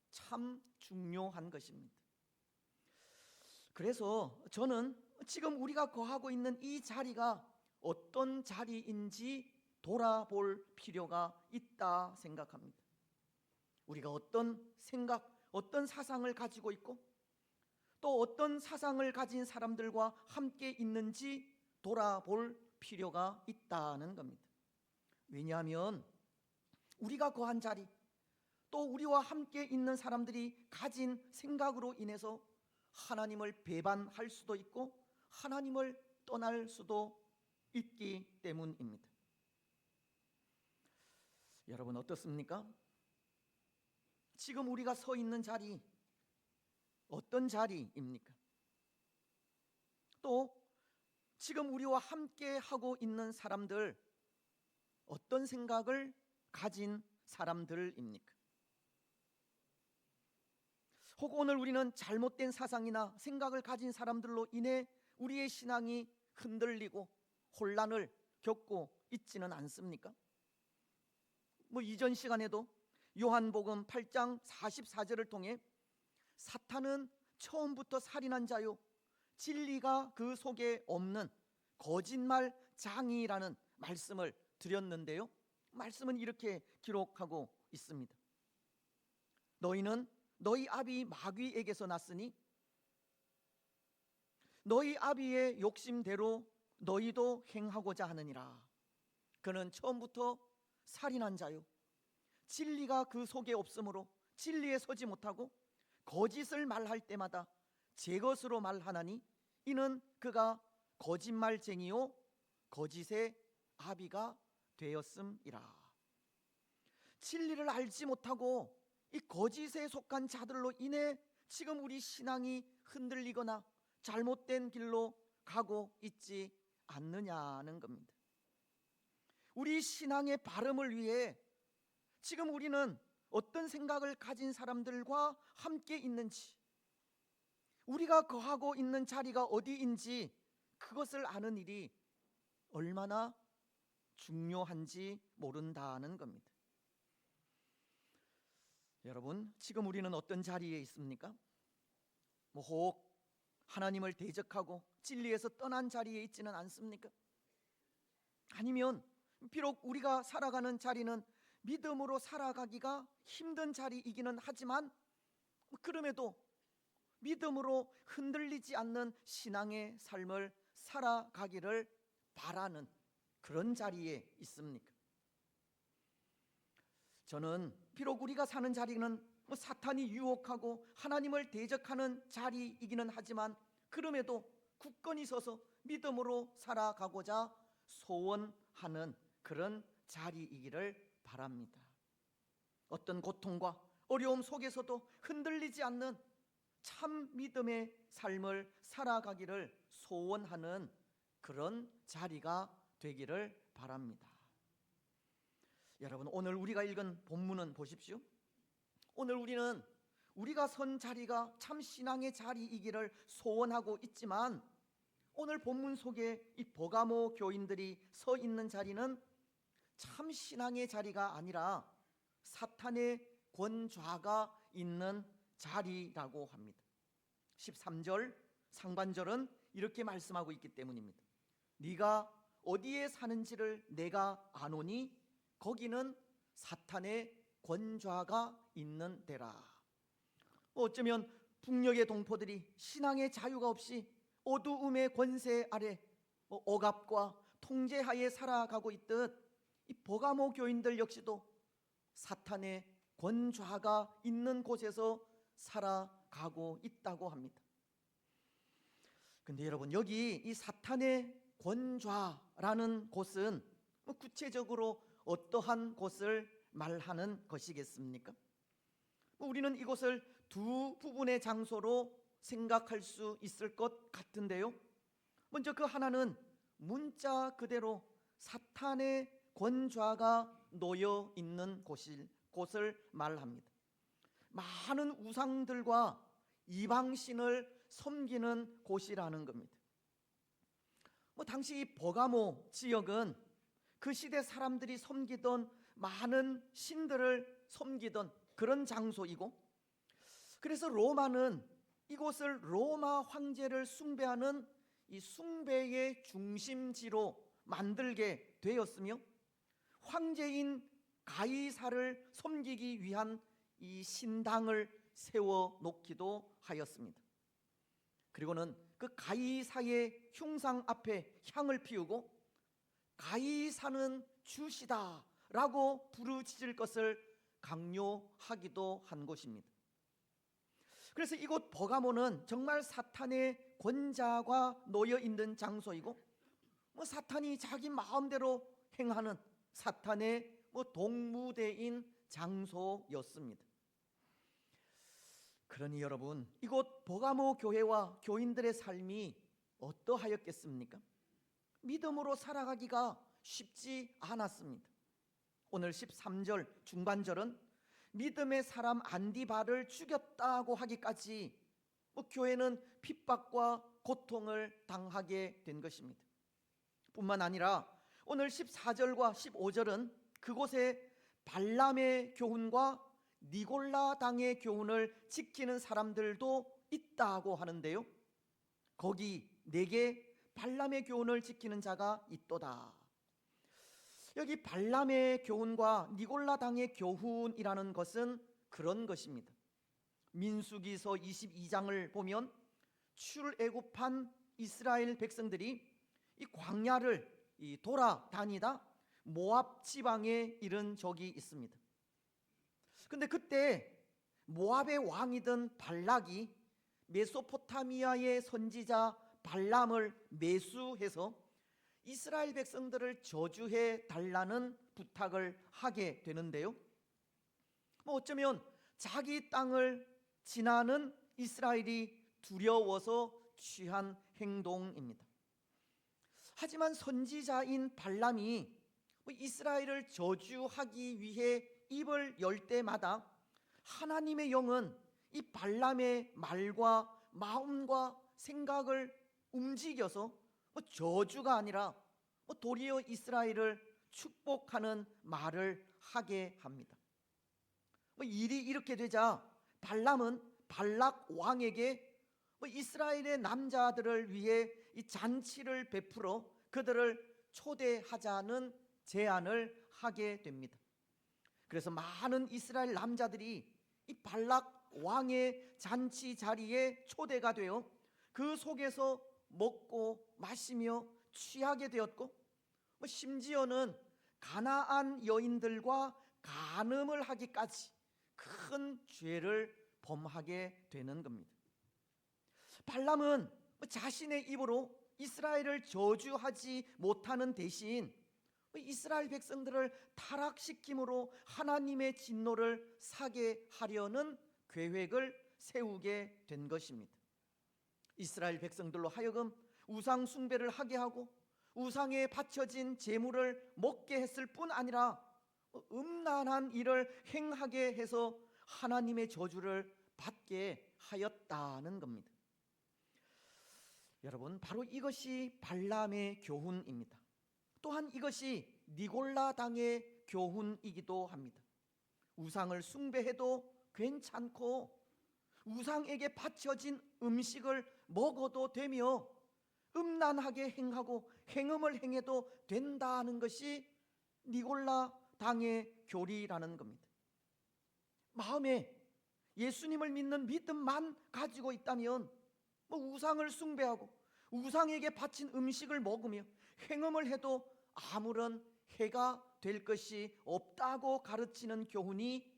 참 중요한 것입니다. 그래서 저는 지금 우리가 거하고 있는 이 자리가 어떤 자리인지 돌아볼 필요가 있다 생각합니다. 우리가 어떤 생각, 어떤 사상을 가지고 있고 또 어떤 사상을 가진 사람들과 함께 있는지 돌아볼 필요가 있다는 겁니다. 왜냐하면 우리가 거한 자리, 또 우리와 함께 있는 사람들이 가진 생각으로 인해서 하나님을 배반할 수도 있고 하나님을 떠날 수도 있기 때문입니다. 여러분 어떻습니까? 지금 우리가 서 있는 자리 어떤 자리입니까? 또 지금 우리와 함께 하고 있는 사람들 어떤 생각을 가진 사람들입니까? 혹 오늘 우리는 잘못된 사상이나 생각을 가진 사람들로 인해 우리의 신앙이 흔들리고 혼란을 겪고 있지는 않습니까? 이전 시간에도 요한복음 8장 44절을 통해 사탄은 처음부터 살인한 자요 진리가 그 속에 없는 거짓말장이라는 말씀을 드렸는데요. 말씀은 이렇게 기록하고 있습니다. 너희는 너희 아비 마귀에게서 났으니 너희 아비의 욕심대로 너희도 행하고자 하느니라. 그는 처음부터 살인한 자요, 진리가 그 속에 없으므로 진리에 서지 못하고 거짓을 말할 때마다 제 것으로 말하나니 이는 그가 거짓말쟁이요 거짓의 아비가 되었음이라. 진리를 알지 못하고 이 거짓에 속한 자들로 인해 지금 우리 신앙이 흔들리거나 잘못된 길로 가고 있지 않느냐는 겁니다. 우리 신앙의 바름을 위해 지금 우리는 어떤 생각을 가진 사람들과 함께 있는지, 우리가 거하고 있는 자리가 어디인지 그것을 아는 일이 얼마나 중요한지 모른다는 겁니다. 여러분, 지금 우리는 어떤 자리에 있습니까? 혹 하나님을 대적하고 진리에서 떠난 자리에 있지는 않습니까? 아니면 비록 우리가 살아가는 자리는 믿음으로 살아가기가 힘든 자리이기는 하지만 그럼에도 믿음으로 흔들리지 않는 신앙의 삶을 살아가기를 바라는 그런 자리에 있습니까? 저는 비록 우리가 사는 자리는 사탄이 유혹하고 하나님을 대적하는 자리이기는 하지만 그럼에도 굳건히 서서 믿음으로 살아가고자 소원하는 그런 자리이기를 바랍니다. 어떤 고통과 어려움 속에서도 흔들리지 않는 참 믿음의 삶을 살아가기를 소원하는 그런 자리가 되기를 바랍니다. 여러분, 오늘 우리가 읽은 본문은 보십시오. 오늘 우리는 우리가 선 자리가 참 신앙의 자리이기를 소원하고 있지만 오늘 본문 속에 이 버가모 교인들이 서 있는 자리는 참 신앙의 자리가 아니라 사탄의 권좌가 있는 자리라고 합니다. 13절 상반절은 이렇게 말씀하고 있기 때문입니다. 네가 어디에 사는지를 내가 아노니 거기는 사탄의 권좌가 있는 데라. 어쩌면 북녘의 동포들이 신앙의 자유가 없이 어두움의 권세 아래 억압과 통제하에 살아가고 있듯 이 버가모 교인들 역시도 사탄의 권좌가 있는 곳에서 살아가고 있다고 합니다. 근데 여러분, 여기 이 사탄의 권좌라는 곳은 구체적으로 어떠한 곳을 말하는 것이겠습니까? 우리는 이곳을 두 부분의 장소로 생각할 수 있을 것 같은데요. 먼저 그 하나는 문자 그대로 사탄의 권좌가 놓여 있는 곳을 말합니다. 많은 우상들과 이방신을 섬기는 곳이라는 겁니다. 당시 이 버가모 지역은 그 시대 사람들이 섬기던 많은 신들을 섬기던 그런 장소이고, 그래서 로마는 이곳을 로마 황제를 숭배하는 이 숭배의 중심지로 만들게 되었으며 황제인 가이사를 섬기기 위한 이 신당을 세워 놓기도 하였습니다. 그리고는 그 가이사의 흉상 앞에 향을 피우고 가이사는 주시다 라고 부르짖을 것을 강요하기도 한 곳입니다. 그래서 이곳 버가모는 정말 사탄의 권좌가 놓여 있는 장소이고 사탄이 자기 마음대로 행하는 사탄의 동무대인 장소였습니다. 그러니 여러분, 이곳 버가모 교회와 교인들의 삶이 어떠하였겠습니까? 믿음으로 살아가기가 쉽지 않았습니다. 오늘 13절 중반절은 믿음의 사람 안디바를 죽였다고 하기까지 교회는 핍박과 고통을 당하게 된 것입니다. 뿐만 아니라 오늘 14절과 15절은 그곳에 발람의 교훈과 니골라 당의 교훈을 지키는 사람들도 있다고 하는데요, 거기 내게 발람의 교훈을 지키는 자가 있도다. 여기 발람의 교훈과 니골라 당의 교훈이라는 것은 그런 것입니다. 민수기서 22장을 보면 출애굽한 이스라엘 백성들이 이 광야를 돌아다니다 모압 지방에 이른 적이 있습니다. 근데 그때 모압의 왕이던 발락이 메소포타미아의 선지자 발람을 매수해서 이스라엘 백성들을 저주해 달라는 부탁을 하게 되는데요. 어쩌면 자기 땅을 지나는 이스라엘이 두려워서 취한 행동입니다. 하지만 선지자인 발람이 이스라엘을 저주하기 위해 입을 열 때마다 하나님의 영은 이 발람의 말과 마음과 생각을 움직여서 저주가 아니라 도리어 이스라엘을 축복하는 말을 하게 합니다. 일이 이렇게 되자 발람은 발락 왕에게 이스라엘의 남자들을 위해 이 잔치를 베풀어 그들을 초대하자는 제안을 하게 됩니다. 그래서 많은 이스라엘 남자들이 이 발락 왕의 잔치 자리에 초대가 되어 그 속에서 먹고 마시며 취하게 되었고, 심지어는 가나안 여인들과 간음을 하기까지 큰 죄를 범하게 되는 겁니다. 발람은 자신의 입으로 이스라엘을 저주하지 못하는 대신 이스라엘 백성들을 타락시킴으로 하나님의 진노를 사게 하려는 계획을 세우게 된 것입니다. 이스라엘 백성들로 하여금 우상 숭배를 하게 하고 우상에 바쳐진 제물을 먹게 했을 뿐 아니라 음란한 일을 행하게 해서 하나님의 저주를 받게 하였다는 겁니다. 여러분, 바로 이것이 발람의 교훈입니다. 또한 이것이 니골라 당의 교훈이기도 합니다. 우상을 숭배해도 괜찮고 우상에게 바쳐진 음식을 먹어도 되며 음란하게 행하고 행음을 행해도 된다는 것이 니골라 당의 교리라는 겁니다. 마음에 예수님을 믿는 믿음만 가지고 있다면 우상을 숭배하고 우상에게 바친 음식을 먹으며 행음을 해도 아무런 해가 될 것이 없다고 가르치는 교훈이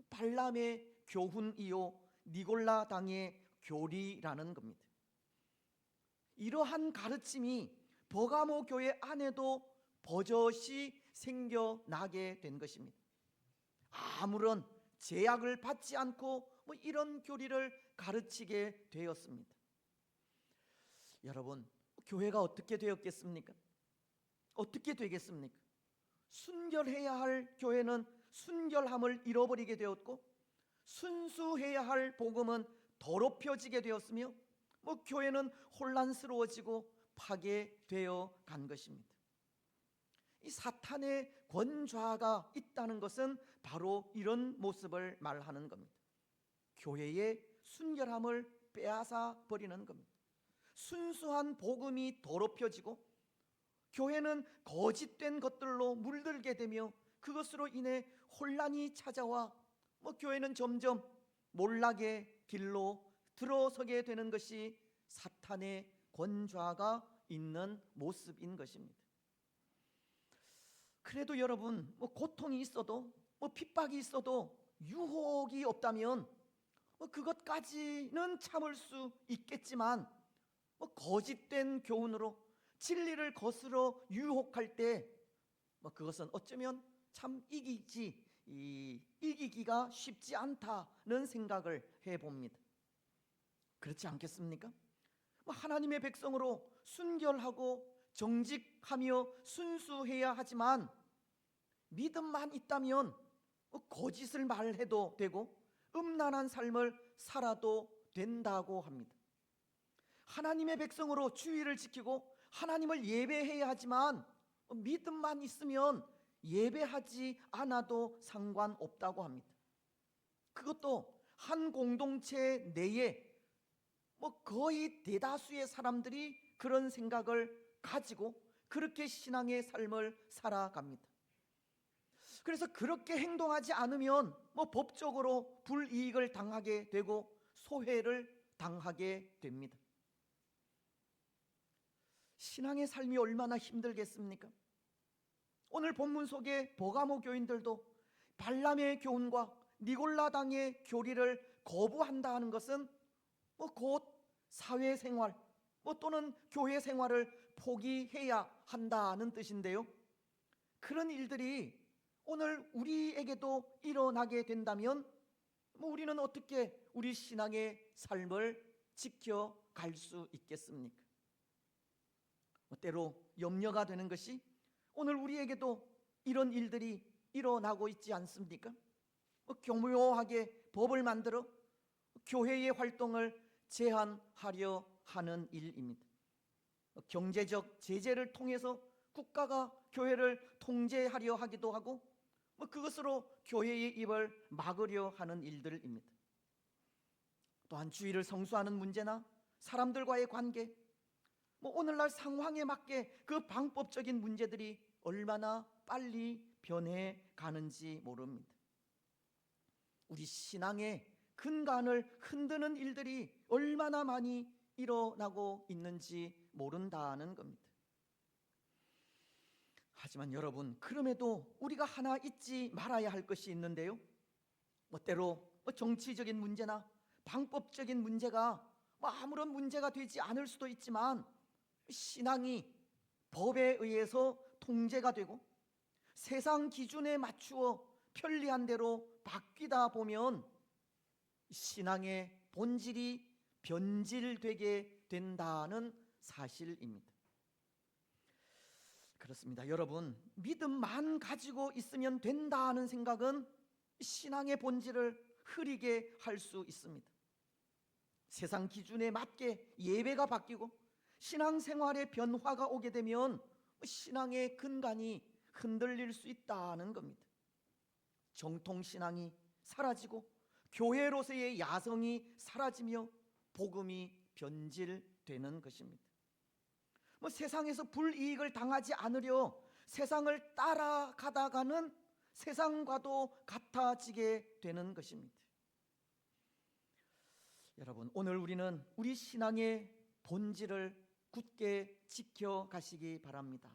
발람의 교훈이요 니골라 당의 교리라는 겁니다. 이러한 가르침이 버가모 교회 안에도 버젓이 생겨나게 된 것입니다. 아무런 제약을 받지 않고 이런 교리를 가르치게 되었습니다. 여러분, 교회가 어떻게 되었겠습니까? 어떻게 되겠습니까? 순결해야 할 교회는 순결함을 잃어버리게 되었고, 순수해야 할 복음은 더럽혀지게 되었으며, 교회는 혼란스러워지고 파괴되어 간 것입니다. 이 사탄의 권좌가 있다는 것은 바로 이런 모습을 말하는 겁니다. 교회의 순결함을 빼앗아 버리는 겁니다. 순수한 복음이 더럽혀지고 교회는 거짓된 것들로 물들게 되며 그것으로 인해 혼란이 찾아와 교회는 점점 몰락의 길로 들어서게 되는 것이 사탄의 권좌가 있는 모습인 것입니다. 그래도 여러분, 고통이 있어도 핍박이 있어도 유혹이 없다면 그것까지는 참을 수 있겠지만 거짓된 교훈으로 진리를 거스러 유혹할 때 그것은 어쩌면 참 이기기가 쉽지 않다는 생각을 해봅니다. 그렇지 않겠습니까? 하나님의 백성으로 순결하고 정직하며 순수해야 하지만 믿음만 있다면 거짓을 말해도 되고 음란한 삶을 살아도 된다고 합니다. 하나님의 백성으로 주의를 지키고 하나님을 예배해야 하지만 믿음만 있으면 예배하지 않아도 상관없다고 합니다. 그것도 한 공동체 내에 거의 대다수의 사람들이 그런 생각을 가지고 그렇게 신앙의 삶을 살아갑니다. 그래서 그렇게 행동하지 않으면 법적으로 불이익을 당하게 되고 소회를 당하게 됩니다. 신앙의 삶이 얼마나 힘들겠습니까? 오늘 본문 속에 버가모 교인들도 발람의 교훈과 니골라당의 교리를 거부한다는 것은 곧 사회생활 또는 교회 생활을 포기해야 한다는 뜻인데요. 그런 일들이 오늘 우리에게도 일어나게 된다면 우리는 어떻게 우리 신앙의 삶을 지켜갈 수 있겠습니까? 때로 염려가 되는 것이 오늘 우리에게도 이런 일들이 일어나고 있지 않습니까? 교묘하게 법을 만들어 교회의 활동을 제한하려 하는 일입니다. 경제적 제재를 통해서 국가가 교회를 통제하려 하기도 하고 그것으로 교회의 입을 막으려 하는 일들입니다. 또한 주의를 성수하는 문제나 사람들과의 관계, 오늘날 상황에 맞게 그 방법적인 문제들이 얼마나 빨리 변해 가는지 모릅니다. 우리 신앙의 근간을 흔드는 일들이 얼마나 많이 일어나고 있는지 모른다는 겁니다. 하지만 여러분, 그럼에도 우리가 하나 잊지 말아야 할 것이 있는데요. 때로 정치적인 문제나 방법적인 문제가 아무런 문제가 되지 않을 수도 있지만 신앙이 법에 의해서 통제가 되고 세상 기준에 맞추어 편리한 대로 바뀌다 보면 신앙의 본질이 변질되게 된다는 사실입니다. 그렇습니다. 여러분, 믿음만 가지고 있으면 된다는 생각은 신앙의 본질을 흐리게 할 수 있습니다. 세상 기준에 맞게 예배가 바뀌고 신앙생활에 변화가 오게 되면 신앙의 근간이 흔들릴 수 있다는 겁니다. 정통신앙이 사라지고 교회로서의 야성이 사라지며 복음이 변질되는 것입니다. 세상에서 불이익을 당하지 않으려 세상을 따라가다가는 세상과도 같아지게 되는 것입니다. 여러분, 오늘 우리는 우리 신앙의 본질을 굳게 지켜가시기 바랍니다.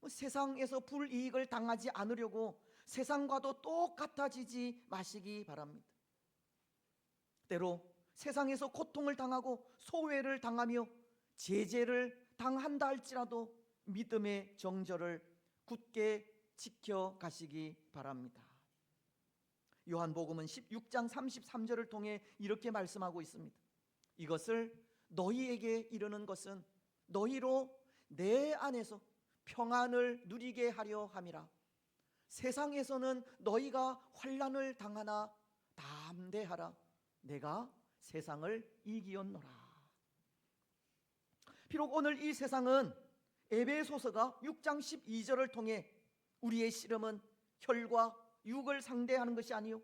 세상에서 불이익을 당하지 않으려고 세상과도 똑같아지지 마시기 바랍니다. 때로 세상에서 고통을 당하고 소외를 당하며 제재를 당한다 할지라도 믿음의 정절을 굳게 지켜가시기 바랍니다. 요한복음은 16장 33절을 통해 이렇게 말씀하고 있습니다. 이것을 너희에게 이르는 것은 너희로 내 안에서 평안을 누리게 하려 함이라. 세상에서는 너희가 환난을 당하나 담대하라. 내가 세상을 이기었노라. 비록 오늘 이 세상은 에베소서가 6장 12절을 통해 우리의 씨름은 혈과 육을 상대하는 것이 아니요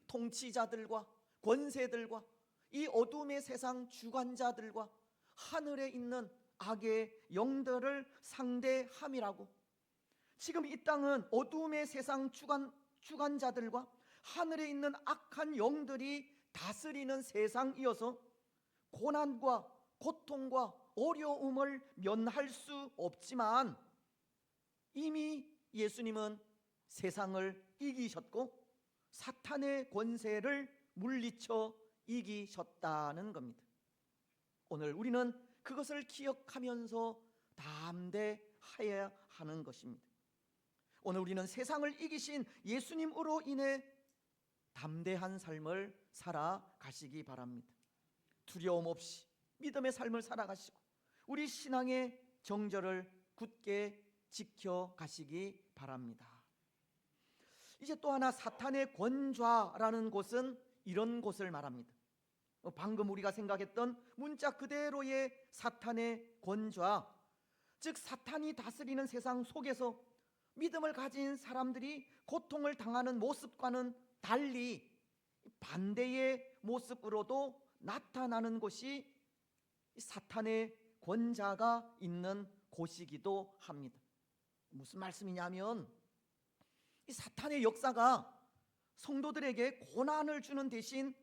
통치자들과 권세들과 이 어둠의 세상 주관자들과 하늘에 있는 악의 영들을 상대함이라고. 지금 이 땅은 어둠의 세상 주관자들과 하늘에 있는 악한 영들이 다스리는 세상이어서 고난과 고통과 어려움을 면할 수 없지만 이미 예수님은 세상을 이기셨고 사탄의 권세를 물리쳐 이기셨다는 겁니다. 오늘 우리는 그것을 기억하면서 담대해야 하는 것입니다. 오늘 우리는 세상을 이기신 예수님으로 인해 담대한 삶을 살아가시기 바랍니다. 두려움 없이 믿음의 삶을 살아가시고 우리 신앙의 정절을 굳게 지켜가시기 바랍니다. 이제 또 하나, 사탄의 권좌라는 곳은 이런 곳을 말합니다. 방금 우리가 생각했던 문자 그대로의 사탄의 권좌, 즉 사탄이 다스리는 세상 속에서 믿음을 가진 사람들이 고통을 당하는 모습과는 달리 반대의 모습으로도 나타나는 것이 사탄의 권자가 있는 곳이기도 합니다. 무슨 말씀이냐면 이 사탄의 역사가 성도들에게 고난을 주는 대신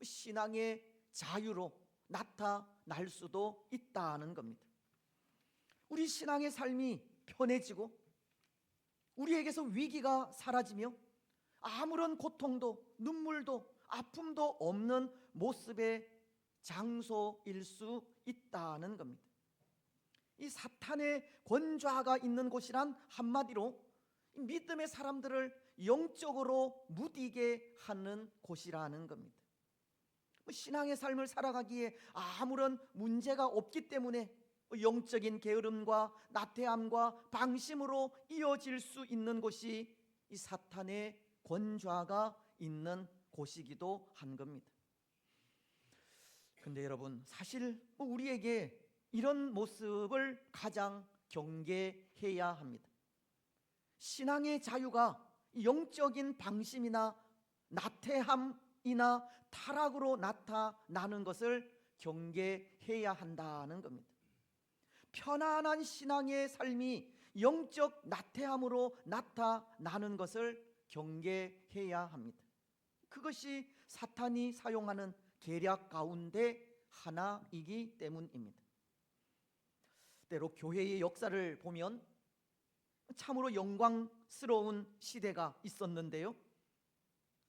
신앙의 자유로 나타날 수도 있다는 겁니다. 우리 신앙의 삶이 편해지고 우리에게서 위기가 사라지며 아무런 고통도 눈물도 아픔도 없는 모습의 장소일 수 있다는 겁니다. 이 사탄의 권좌가 있는 곳이란 한마디로 믿음의 사람들을 영적으로 무디게 하는 곳이라는 겁니다. 신앙의 삶을 살아가기에 아무런 문제가 없기 때문에 영적인 게으름과 나태함과 방심으로 이어질 수 있는 곳이 이 사탄의 권좌가 있는 곳이기도 한 겁니다. 근데 여러분, 사실 우리에게 이런 모습을 가장 경계해야 합니다. 신앙의 자유가 영적인 방심이나 나태함이나 타락으로 나타나는 것을 경계해야 한다는 겁니다. 편안한 신앙의 삶이 영적 나태함으로 나타나는 것을 경계해야 합니다. 그것이 사탄이 사용하는 계략 가운데 하나이기 때문입니다. 때로 교회의 역사를 보면 참으로 영광스러운 시대가 있었는데요,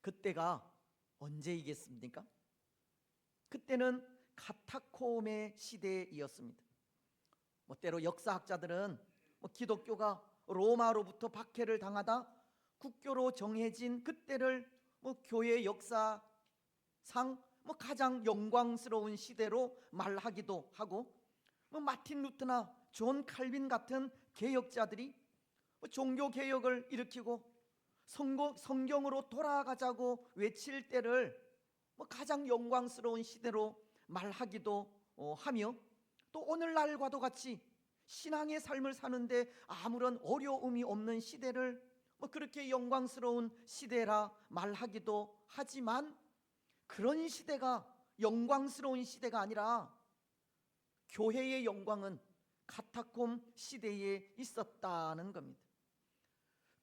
그때가 언제이겠습니까? 그때는 카타콤의 시대이었습니다. 때로 역사학자들은 기독교가 로마로부터 박해를 당하다 국교로 정해진 그때를 교회 역사상 가장 영광스러운 시대로 말하기도 하고, 마틴 루터나 존 칼빈 같은 개혁자들이 종교 개혁을 일으키고 성경으로 돌아가자고 외칠 때를 가장 영광스러운 시대로 말하기도 하며, 또 오늘날과도 같이 신앙의 삶을 사는데 아무런 어려움이 없는 시대를 그렇게 영광스러운 시대라 말하기도 하지만, 그런 시대가 영광스러운 시대가 아니라 교회의 영광은 카타콤 시대에 있었다는 겁니다.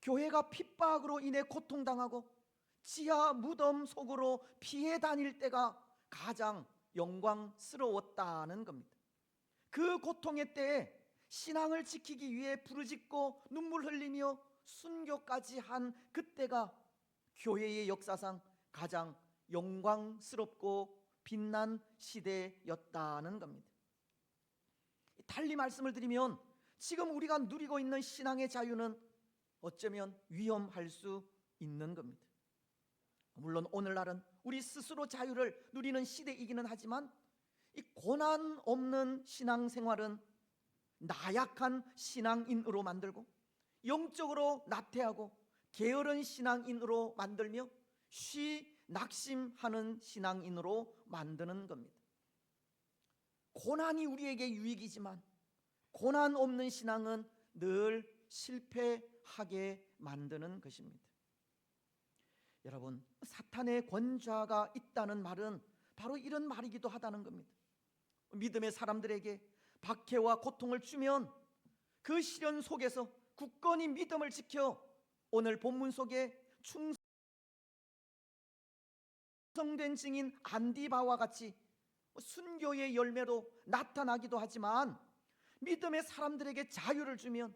교회가 핍박으로 인해 고통당하고 지하 무덤 속으로 피해 다닐 때가 가장 영광스러웠다는 겁니다. 그 고통의 때에 신앙을 지키기 위해 부르짖고 눈물 흘리며 순교까지 한 그때가 교회의 역사상 가장 영광스럽고 빛난 시대였다는 겁니다. 달리 말씀을 드리면 지금 우리가 누리고 있는 신앙의 자유는 어쩌면 위험할 수 있는 겁니다. 물론 오늘날은 우리 스스로 자유를 누리는 시대이기는 하지만, 이 고난 없는 신앙생활은 나약한 신앙인으로 만들고 영적으로 나태하고 게으른 신앙인으로 만들며 낙심하는 신앙인으로 만드는 겁니다. 고난이 우리에게 유익이지만 고난 없는 신앙은 늘 실패하게 만드는 것입니다. 여러분, 사탄의 권좌가 있다는 말은 바로 이런 말이기도 하다는 겁니다. 믿음의 사람들에게 박해와 고통을 주면 그 시련 속에서 굳건히 믿음을 지켜 오늘 본문 속에 충성된 증인 안디바와 같이 순교의 열매로 나타나기도 하지만, 믿음의 사람들에게 자유를 주면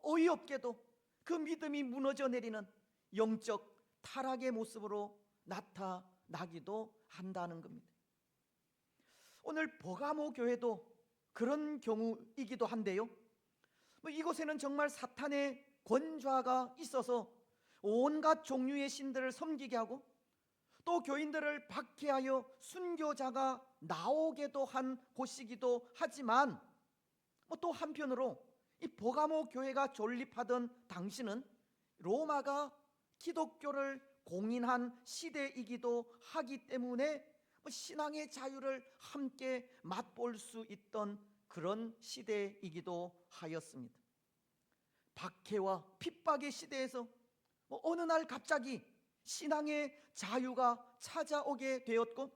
어이없게도 그 믿음이 무너져 내리는 영적 타락의 모습으로 나타나기도 한다는 겁니다. 오늘 버가모 교회도 그런 경우이기도 한데요, 이곳에는 정말 사탄의 권좌가 있어서 온갖 종류의 신들을 섬기게 하고 또 교인들을 박해하여 순교자가 나오게도 한 곳이기도 하지만, 또 한편으로 이 버가모 교회가 존립하던 당시는 로마가 기독교를 공인한 시대이기도 하기 때문에 신앙의 자유를 함께 맛볼 수 있던 그런 시대이기도 하였습니다. 박해와 핍박의 시대에서 어느 날 갑자기 신앙의 자유가 찾아오게 되었고,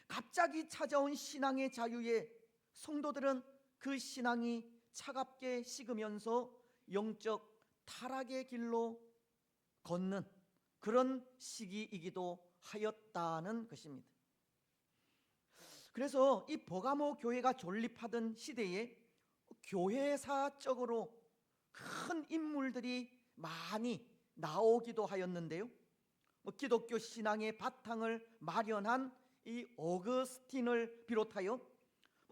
갑자기 찾아온 신앙의 자유에 성도들은 그 신앙이 차갑게 식으면서 영적 타락의 길로 걷는 그런 시기이기도 하였다는 것입니다. 그래서 이 버가모 교회가 존립하던 시대에 교회사적으로 큰 인물들이 많이 나오기도 하였는데요. 기독교 신앙의 바탕을 마련한 이 어거스틴을 비롯하여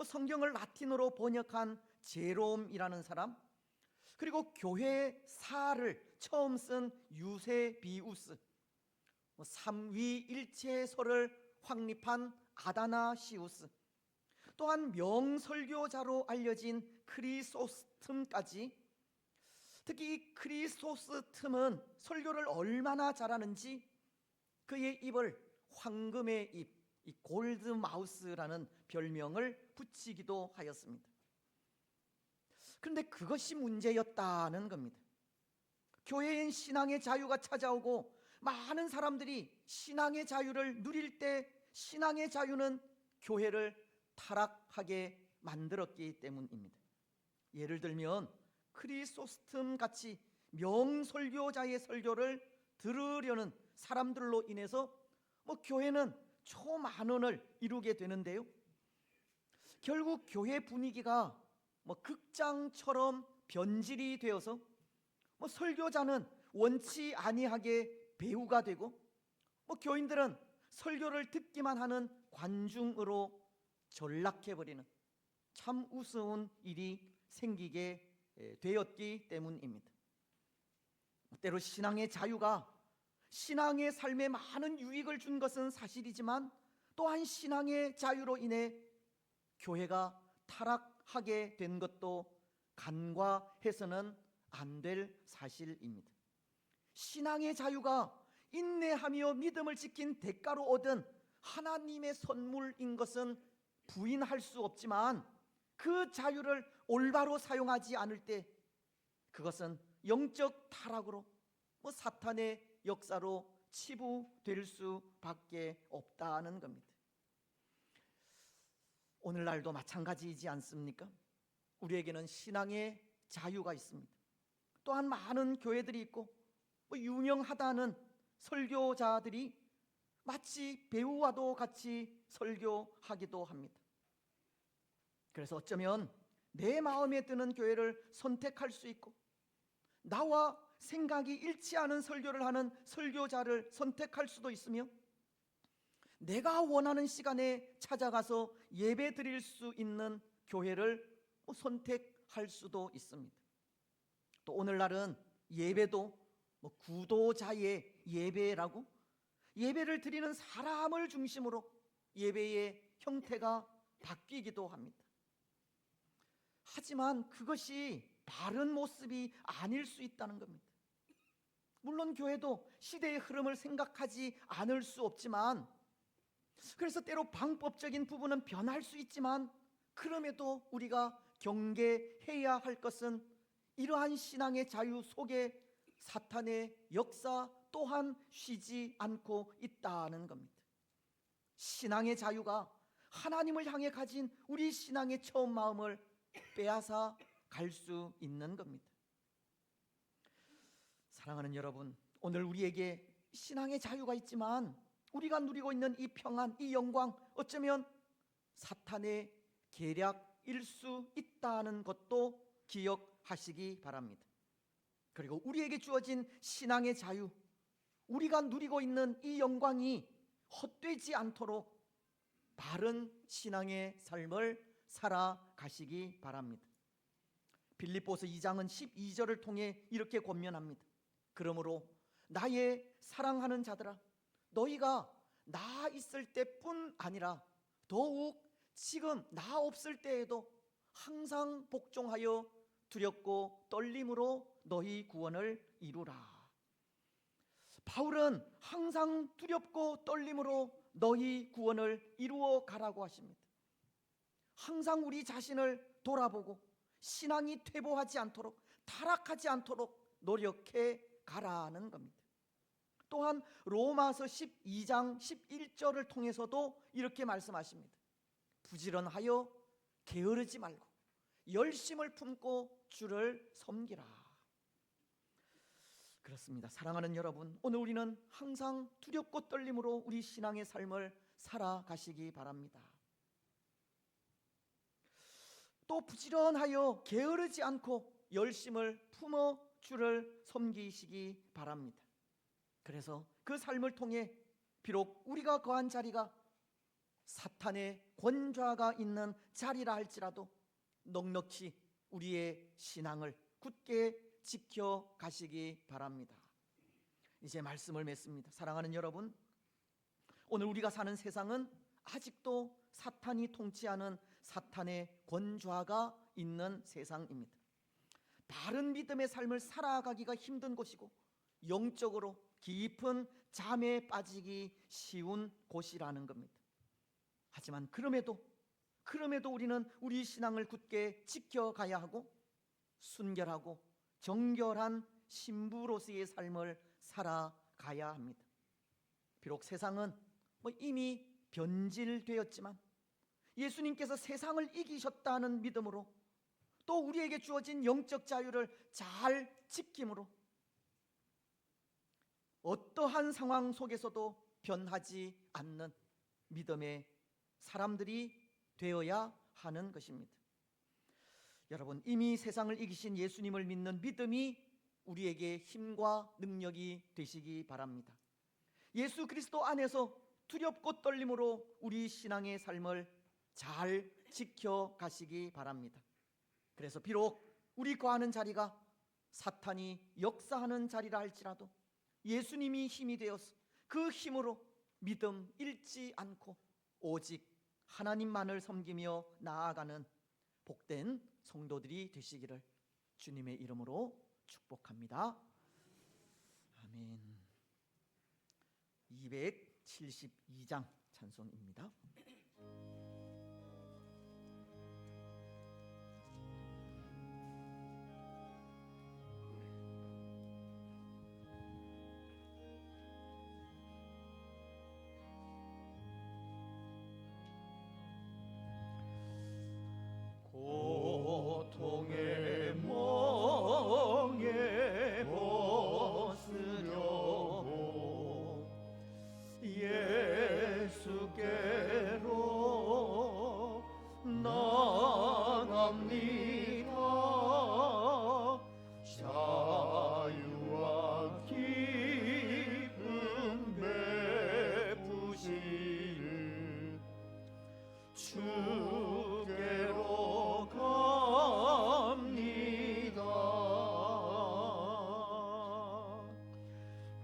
성경을 라틴어로 번역한 제롬이라는 사람, 그리고 교회사를 처음 쓴 유세비우스, 삼위일체설을 확립한 아다나시우스, 또한 명설교자로 알려진 크리소스톰까지, 특히 이 크리소스톰은 설교를 얼마나 잘하는지 그의 입을 황금의 입, 이 골드마우스라는 별명을 붙이기도 하였습니다. 그런데 그것이 문제였다는 겁니다. 교회엔 신앙의 자유가 찾아오고 많은 사람들이 신앙의 자유를 누릴 때 신앙의 자유는 교회를 타락하게 만들었기 때문입니다. 예를 들면 크리소스톰 같이 명설교자의 설교를 들으려는 사람들로 인해서 교회는 초만원을 이루게 되는데요. 결국 교회 분위기가 극장처럼 변질이 되어서 설교자는 원치 아니하게 배우가 되고 교인들은 설교를 듣기만 하는 관중으로 전락해버리는 참 우스운 일이 생기게 되었기 때문입니다. 때로 신앙의 자유가 신앙의 삶에 많은 유익을 준 것은 사실이지만 또한 신앙의 자유로 인해 교회가 타락하게 된 것도 간과해서는 안 될 사실입니다. 신앙의 자유가 인내하며 믿음을 지킨 대가로 얻은 하나님의 선물인 것은 부인할 수 없지만 그 자유를 올바로 사용하지 않을 때 그것은 영적 타락으로 사탄의 역사로 치부될 수밖에 없다는 겁니다. 오늘날도 마찬가지이지 않습니까? 우리에게는 신앙의 자유가 있습니다. 또한 많은 교회들이 있고 유명하다는 설교자들이 마치 배우와도 같이 설교하기도 합니다. 그래서 어쩌면 내 마음에 드는 교회를 선택할 수 있고 나와 생각이 일치하는 설교를 하는 설교자를 선택할 수도 있으며 내가 원하는 시간에 찾아가서 예배 드릴 수 있는 교회를 선택할 수도 있습니다. 또 오늘날은 예배도 구도자의 예배라고 예배를 드리는 사람을 중심으로 예배의 형태가 바뀌기도 합니다. 하지만 그것이 바른 모습이 아닐 수 있다는 겁니다. 물론 교회도 시대의 흐름을 생각하지 않을 수 없지만, 그래서 때로 방법적인 부분은 변할 수 있지만 그럼에도 우리가 경계해야 할 것은 이러한 신앙의 자유 속에 사탄의 역사 또한 쉬지 않고 있다는 겁니다. 신앙의 자유가 하나님을 향해 가진 우리 신앙의 처음 마음을 빼앗아 갈 수 있는 겁니다. 사랑하는 여러분, 오늘 우리에게 신앙의 자유가 있지만 우리가 누리고 있는 이 평안, 이 영광, 어쩌면 사탄의 계략일 수 있다는 것도 기억하시기 바랍니다. 그리고 우리에게 주어진 신앙의 자유, 우리가 누리고 있는 이 영광이 헛되지 않도록 바른 신앙의 삶을 살아가시기 바랍니다. 빌립보서 2장은 12절을 통해 이렇게 권면합니다. 그러므로 나의 사랑하는 자들아, 너희가 나 있을 때뿐 아니라 더욱 지금 나 없을 때에도 항상 복종하여 두렵고 떨림으로 너희 구원을 이루라. 바울은 항상 두렵고 떨림으로 너희 구원을 이루어 가라고 하십니다. 항상 우리 자신을 돌아보고 신앙이 퇴보하지 않도록, 타락하지 않도록 노력해 가라는 겁니다. 또한 로마서 12장 11절을 통해서도 이렇게 말씀하십니다. 부지런하여 게으르지 말고 열심을 품고 주를 섬기라. 그렇습니다. 사랑하는 여러분, 오늘 우리는 항상 두렵고 떨림으로 우리 신앙의 삶을 살아가시기 바랍니다. 또 부지런하여 게으르지 않고 열심을 품어 주를 섬기시기 바랍니다. 그래서 그 삶을 통해 비록 우리가 거한 자리가 사탄의 권좌가 있는 자리라 할지라도 넉넉히 우리의 신앙을 굳게 지켜가시기 바랍니다. 이제 말씀을 맺습니다. 사랑하는 여러분, 오늘 우리가 사는 세상은 아직도 사탄이 통치하는 사탄의 권좌가 있는 세상입니다. 바른 믿음의 삶을 살아가기가 힘든 곳이고 영적으로 깊은 잠에 빠지기 쉬운 곳이라는 겁니다. 하지만 그럼에도 우리는 우리 신앙을 굳게 지켜가야 하고 순결하고 정결한 신부로서의 삶을 살아가야 합니다. 비록 세상은 이미 변질되었지만 예수님께서 세상을 이기셨다는 믿음으로 또 우리에게 주어진 영적 자유를 잘 지킴으로 어떠한 상황 속에서도 변하지 않는 믿음의 사람들이 되어야 하는 것입니다. 여러분, 이미 세상을 이기신 예수님을 믿는 믿음이 우리에게 힘과 능력이 되시기 바랍니다. 예수 그리스도 안에서 두렵고 떨림으로 우리 신앙의 삶을 잘 지켜가시기 바랍니다. 그래서 비록 우리 거하는 자리가 사탄이 역사하는 자리라 할지라도 예수님이 힘이 되어서 그 힘으로 믿음 잃지 않고 오직 하나님만을 섬기며 나아가는 복된 성도들이 되시기를 주님의 이름으로 축복합니다. 아멘. 272장 찬송입니다. 고통의 멍에 벗으려고 예수께로 나갑니다. 자유와 기쁨 베푸시는 주께로 갑니다.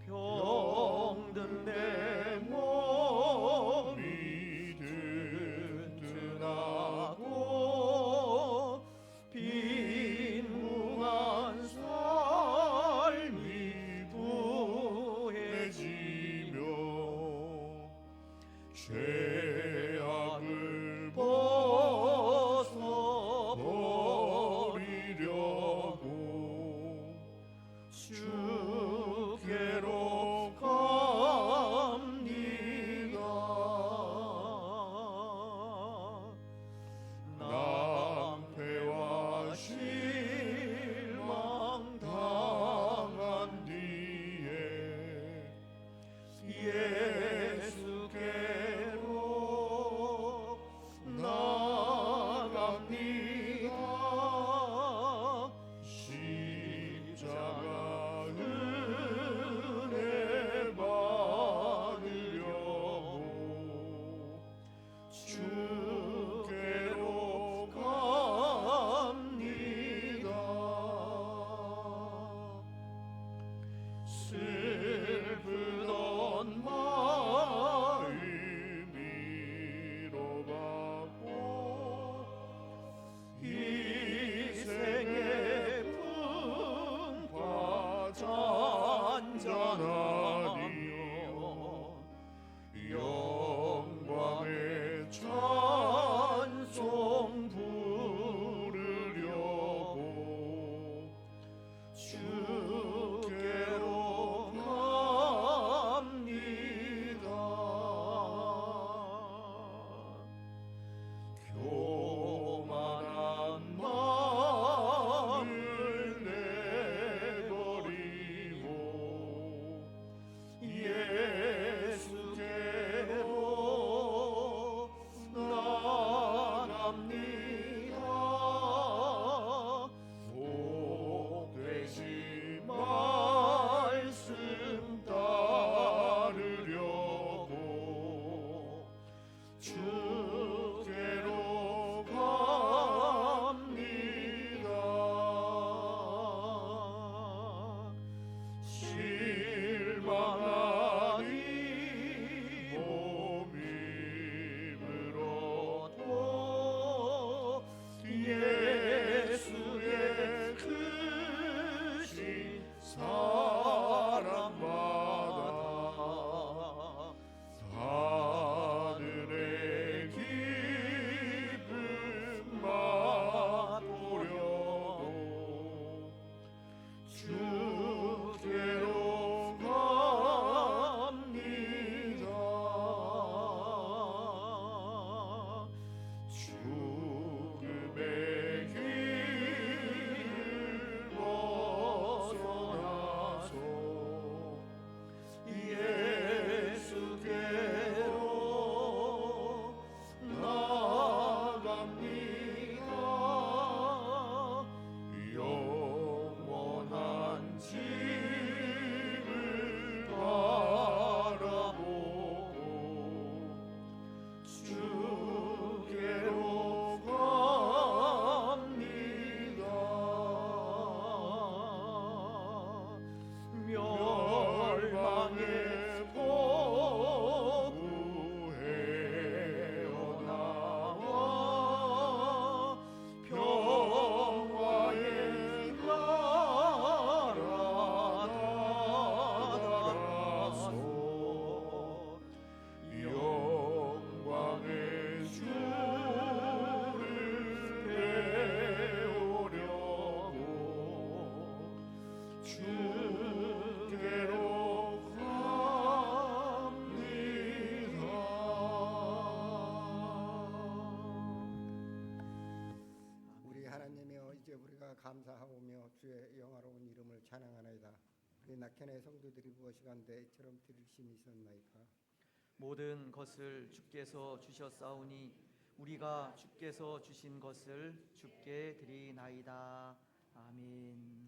병든 내 몸이 든든하고 빈궁한 삶이 부해지며 죄악을 벗어버리려고 주께로 갑니다. 낭패와 실망 당한 뒤에 예수께로 나갑니다. 십자가 은혜 받으려고 주께로 갑니다. 슬프던 마음 위로받고 희생의 풍파 잔잔하며 영광의 찬송 부르려고 주께로 갑니다. 교만 주께로 갑니다. 우리 하나님이여, 이제 우리가 감사하오며 주의 영화로운 이름을 찬양하나이다. 우리 낙현의 성도들이 무엇이간데 이처럼 들으심이 있었나이까. 모든 것을 주께서 주셨사오니 우리가 주께서 주신 것을 주께 드리나이다. 아멘.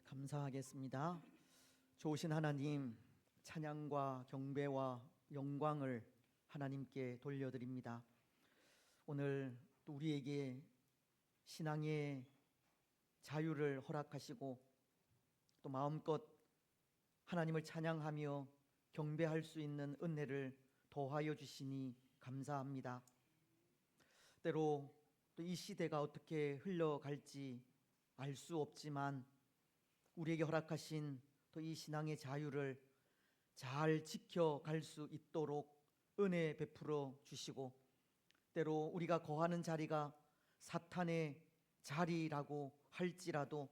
감사하겠습니다. 좋으신 하나님, 찬양과 경배와 영광을 하나님께 돌려드립니다. 오늘 또 우리에게 신앙의 자유를 허락하시고 또 마음껏 하나님을 찬양하며 경배할 수 있는 은혜를 더하여 주시니 감사합니다. 때로 또 이 시대가 어떻게 흘러갈지 알 수 없지만 우리에게 허락하신 또 이 신앙의 자유를 잘 지켜갈 수 있도록 은혜 베풀어 주시고, 때로 우리가 거하는 자리가 사탄의 자리라고 할지라도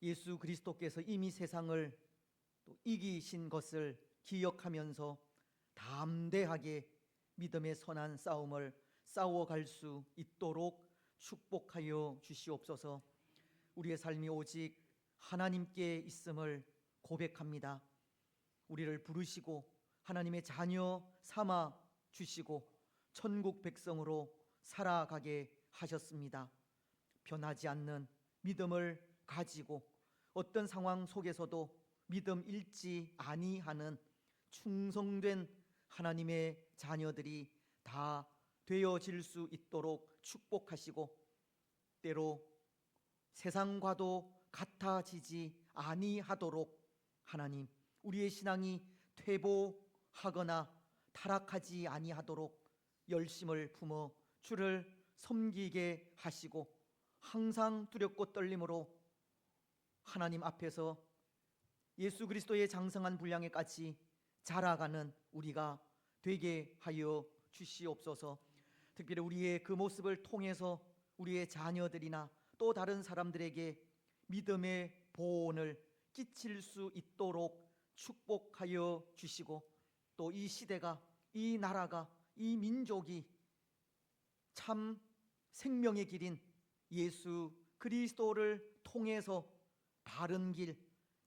예수 그리스도께서 이미 세상을 또 이기신 것을 기억하면서 담대하게 믿음의 선한 싸움을 싸워갈 수 있도록 축복하여 주시옵소서. 우리의 삶이 오직 하나님께 있음을 고백합니다. 우리를 부르시고 하나님의 자녀 삼아 주시고 천국 백성으로 살아가게 하셨습니다. 변하지 않는 믿음을 가지고 어떤 상황 속에서도 믿음 잃지 아니하는 충성된 하나님의 자녀들이 다 되어질 수 있도록 축복하시고, 때로 세상과도 같아지지 아니하도록 하나님, 우리의 신앙이 퇴보하거나 타락하지 아니하도록 열심을 품어 주를 섬기게 하시고, 항상 두렵고 떨림으로 하나님 앞에서 예수 그리스도의 장성한 분량에까지 자라가는 우리가 되게 하여 주시옵소서. 특별히 우리의 그 모습을 통해서 우리의 자녀들이나 또 다른 사람들에게 믿음의 보온을 끼칠 수 있도록 축복하여 주시고, 또 이 시대가, 이 나라가, 이 민족이 참 생명의 길인 예수 그리스도를 통해서 바른 길,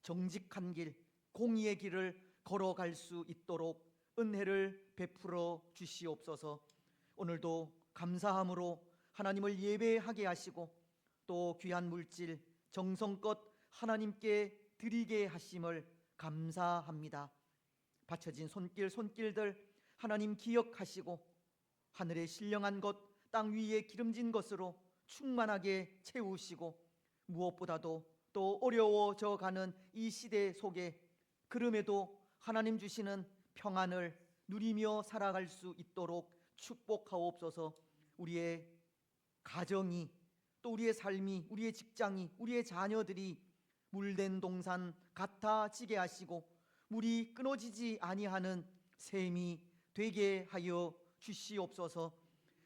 정직한 길, 공의의 길을 걸어갈 수 있도록 은혜를 베풀어 주시옵소서. 오늘도 감사함으로 하나님을 예배하게 하시고 또 귀한 물질 정성껏 하나님께 드리게 하심을 감사합니다. 바쳐진 손길들 하나님 기억하시고 하늘에 신령한 것, 땅 위에 기름진 것으로 충만하게 채우시고, 무엇보다도 또 어려워져 가는 이 시대 속에 그럼에도 하나님 주시는 평안을 누리며 살아갈 수 있도록 축복하옵소서. 우리의 가정이, 또 우리의 삶이, 우리의 직장이, 우리의 자녀들이 물된 동산 같아지게 하시고 물이 끊어지지 아니하는 샘이 되게 하여 주시옵소서.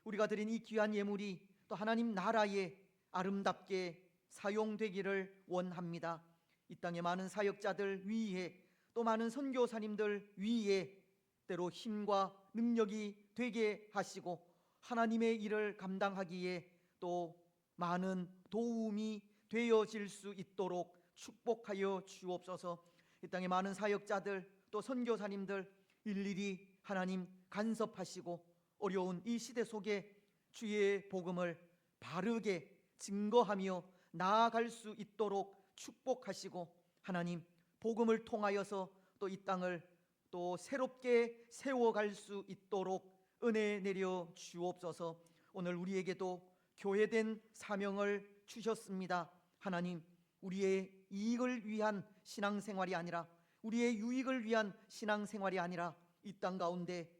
우리가 드린 이 귀한 예물이 또 하나님 나라에 아름답게 사용되기를 원합니다. 이 땅의 많은 사역자들 위에, 또 많은 선교사님들 위에 때로 힘과 능력이 되게 하시고 하나님의 일을 감당하기에 또 많은 도움이 되어질 수 있도록 축복하여 주옵소서. 이 땅의 많은 사역자들 또 선교사님들 일일이 하나님 간섭하시고 어려운 이 시대 속에 주의 복음을 바르게 증거하며 나아갈 수 있도록 축복하시고 하나님 복음을 통하여서 또 이 땅을 또 새롭게 세워갈 수 있도록 은혜 내려 주옵소서. 오늘 우리에게도 교회된 사명을 주셨습니다. 하나님, 우리의 이익을 위한 신앙생활이 아니라, 우리의 유익을 위한 신앙생활이 아니라 이 땅 가운데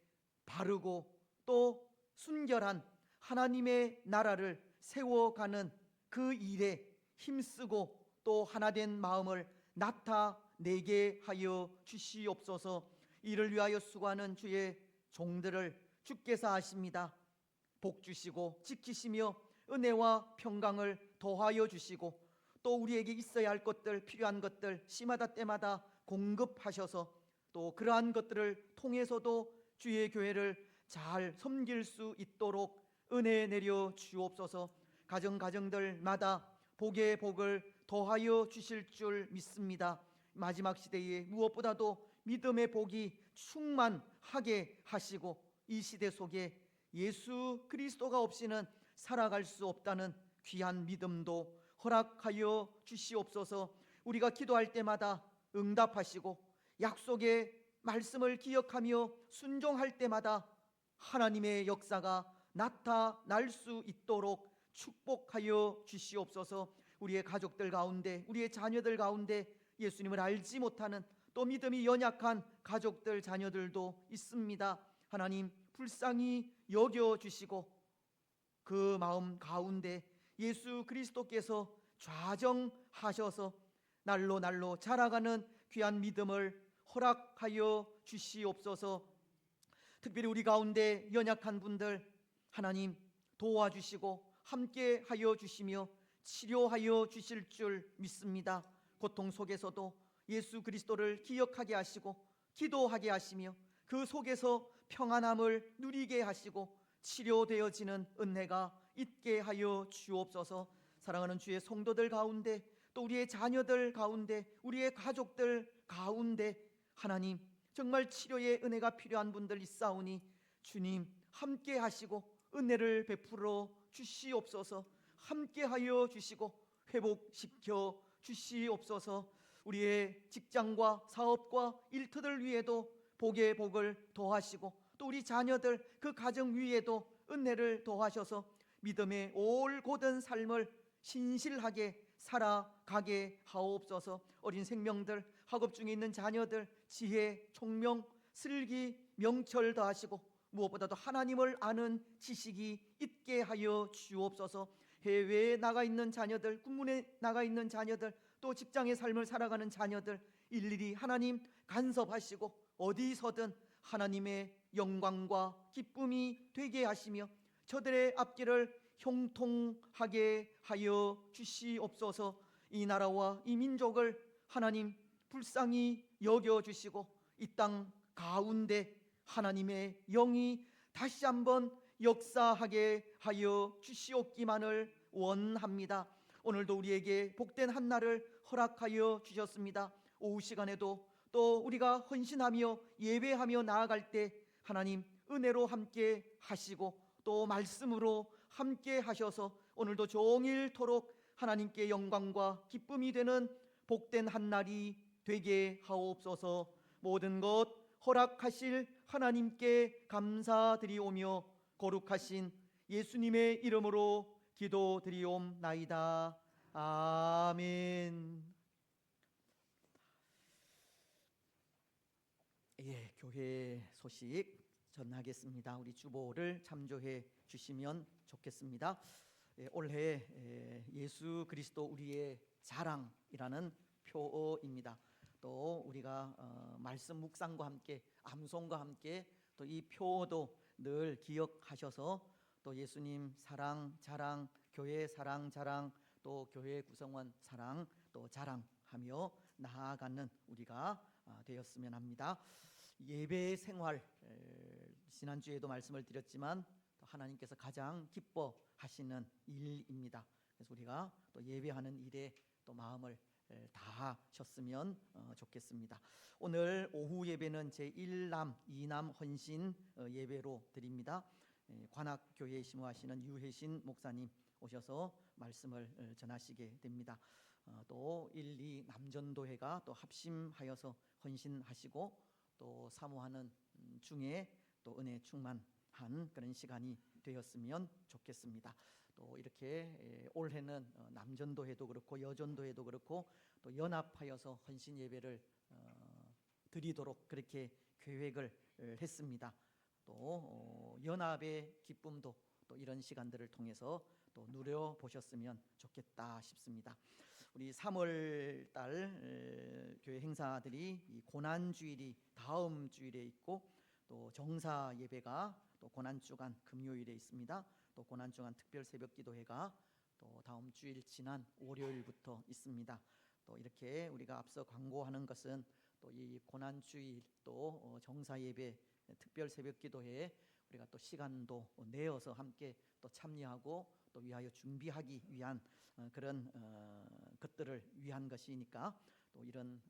바르고 또 순결한 하나님의 나라를 세워가는 그 일에 힘쓰고 또 하나된 마음을 나타내게 하여 주시옵소서. 이를 위하여 수고하는 주의 종들을 주께서 아십니다. 복 주시고 지키시며 은혜와 평강을 더하여 주시고 또 우리에게 있어야 할 것들, 필요한 것들 시마다 때마다 공급하셔서 또 그러한 것들을 통해서도 주의 교회를 잘 섬길 수 있도록 은혜 내려 주옵소서. 가정들마다 복의 복을 더하여 주실 줄 믿습니다. 마지막 시대에 무엇보다도 믿음의 복이 충만하게 하시고 이 시대 속에 예수 그리스도가 없이는 살아갈 수 없다는 귀한 믿음도 허락하여 주시옵소서. 우리가 기도할 때마다 응답하시고 약속의 말씀을 기억하며 순종할 때마다 하나님의 역사가 나타날 수 있도록 축복하여 주시옵소서. 우리의 가족들 가운데, 우리의 자녀들 가운데 예수님을 알지 못하는 또 믿음이 연약한 가족들, 자녀들도 있습니다. 하나님 불쌍히 여겨주시고 그 마음 가운데 예수 그리스도께서 좌정하셔서 날로 자라가는 귀한 믿음을 허락하여 주시옵소서. 특별히 우리 가운데 연약한 분들 하나님 도와주시고 함께하여 주시며 치료하여 주실 줄 믿습니다. 고통 속에서도 예수 그리스도를 기억하게 하시고 기도하게 하시며 그 속에서 평안함을 누리게 하시고 치료되어지는 은혜가 있게 하여 주옵소서. 사랑하는 주의 성도들 가운데 또 우리의 자녀들 가운데 우리의 가족들 가운데 하나님 정말 치료의 은혜가 필요한 분들 있사오니 주님 함께 하시고 은혜를 베풀어 주시옵소서. 함께하여 주시고 회복시켜 주시옵소서. 우리의 직장과 사업과 일터들 위에도 복의 복을 더하시고 또 우리 자녀들 그 가정 위에도 은혜를 더하셔서 믿음의 올곧은 삶을 신실하게 살아가게 하옵소서. 어린 생명들, 학업 중에 있는 자녀들 지혜, 총명, 슬기, 명철 더하시고 무엇보다도 하나님을 아는 지식이 있게 하여 주옵소서. 해외에 나가 있는 자녀들, 군문에 나가 있는 자녀들, 또 직장의 삶을 살아가는 자녀들 일일이 하나님 간섭하시고 어디서든 하나님의 영광과 기쁨이 되게 하시며 저들의 앞길을 형통하게 하여 주시옵소서. 이 나라와 이 민족을 하나님 불쌍히 여겨주시고 이 땅 가운데 하나님의 영이 다시 한번 역사하게 하여 주시옵기만을 원합니다. 오늘도 우리에게 복된 한날을 허락하여 주셨습니다. 오후 시간에도 또 우리가 헌신하며 예배하며 나아갈 때 하나님 은혜로 함께 하시고 또 말씀으로 함께 하셔서 오늘도 종일토록 하나님께 영광과 기쁨이 되는 복된 한날이 되게 하옵소서. 모든 것 허락하실 하나님께 감사드리오며 거룩하신 예수님의 이름으로 기도드리옵나이다. 아멘. 예, 교회 소식 전하겠습니다. 우리 주보를 참조해 주시면 좋겠습니다. 올해 예수 그리스도 우리의 자랑이라는 표어입니다. 또 우리가 말씀 묵상과 함께 암송과 함께 또 이 표어도 늘 기억하셔서 또 예수님 사랑 자랑, 교회 사랑 자랑, 또 교회 구성원 사랑 또 자랑하며 나아가는 우리가 되었으면 합니다. 예배 생활, 지난주에도 말씀을 드렸지만 하나님께서 가장 기뻐하시는 일입니다. 그래서 우리가 또 예배하는 일에 또 마음을 다하셨으면 좋겠습니다. 오늘 오후 예배는 제1남 2남 헌신 예배로 드립니다. 관악교회에 심호하시는 유혜신 목사님 오셔서 말씀을 전하시게 됩니다. 또 1, 2 남전도회가 또 합심하여서 헌신하시고 또 사모하는 중에 또 은혜 충만한 그런 시간이 되었으면 좋겠습니다. 또 이렇게 올해는 남전도회도 그렇고 여전도회도 그렇고 또 연합하여서 헌신 예배를 드리도록 그렇게 계획을 했습니다. 또 연합의 기쁨도 또 이런 시간들을 통해서 또 누려 보셨으면 좋겠다 싶습니다. 우리 3월 달 교회 행사들이 이 고난 주일이 다음 주일에 있고 또 정사 예배가 또 고난 주간 금요일에 있습니다. 또 고난 주간 특별 새벽 기도회가 또 다음 주일 지난 월요일부터 있습니다. 또 이렇게 우리가 앞서 광고하는 것은 또 이 고난 주일 또 정사 예배 특별 새벽 기도회에 우리가 또 시간도 내어서 함께 또 참여하고 또 위하여 준비하기 위한 그런 것들을 위한 것이니까 또 이런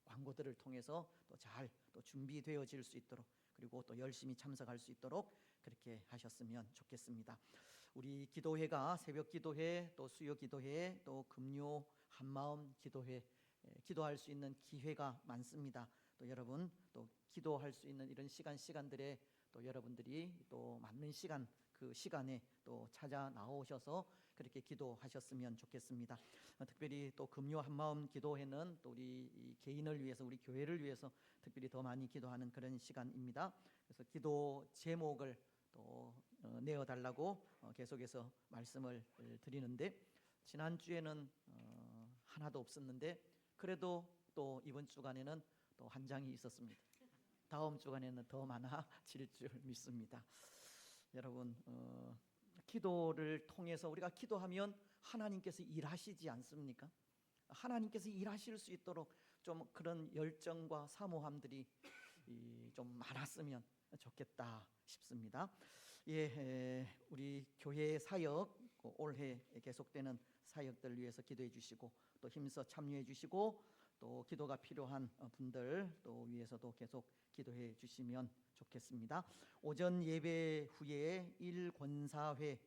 광고들을 통해서 또 잘 또 준비되어질 수 있도록 그리고 또 열심히 참석할 수 있도록 그렇게 하셨으면 좋겠습니다. 우리 기도회가 새벽 기도회 또 수요 기도회 또 금요 한마음 기도회 기도할 수 있는 기회가 많습니다. 또 여러분 또 기도할 수 있는 이런 시간들에 또 여러분들이 또 맞는 시간 그 시간에 또 찾아 나오셔서 그렇게 기도하셨으면 좋겠습니다. 특별히 또 금요 한마음 기도회는 또 우리 개인을 위해서 우리 교회를 위해서 특별히 더 많이 기도하는 그런 시간입니다. 그래서 기도 제목을 또 내어달라고 계속해서 말씀을 드리는데 지난주에는 하나도 없었는데 그래도 또 이번 주간에는 또 한 장이 있었습니다. 다음 주간에는 더 많아질 줄 믿습니다. 여러분 기도를 통해서 우리가 기도하면 하나님께서 일하시지 않습니까? 하나님께서 일하실 수 있도록 좀 그런 열정과 사모함들이 좀 많았으면 좋겠다 싶습니다. 우리 교회 사역 올해 계속되는 사역들 위해서 기도해 주시고 또 힘써 참여해 주시고 또 기도가 필요한 분들 또 위해서도 계속 기도해 주시면 좋겠습니다. 오전 예배 후에 1권사회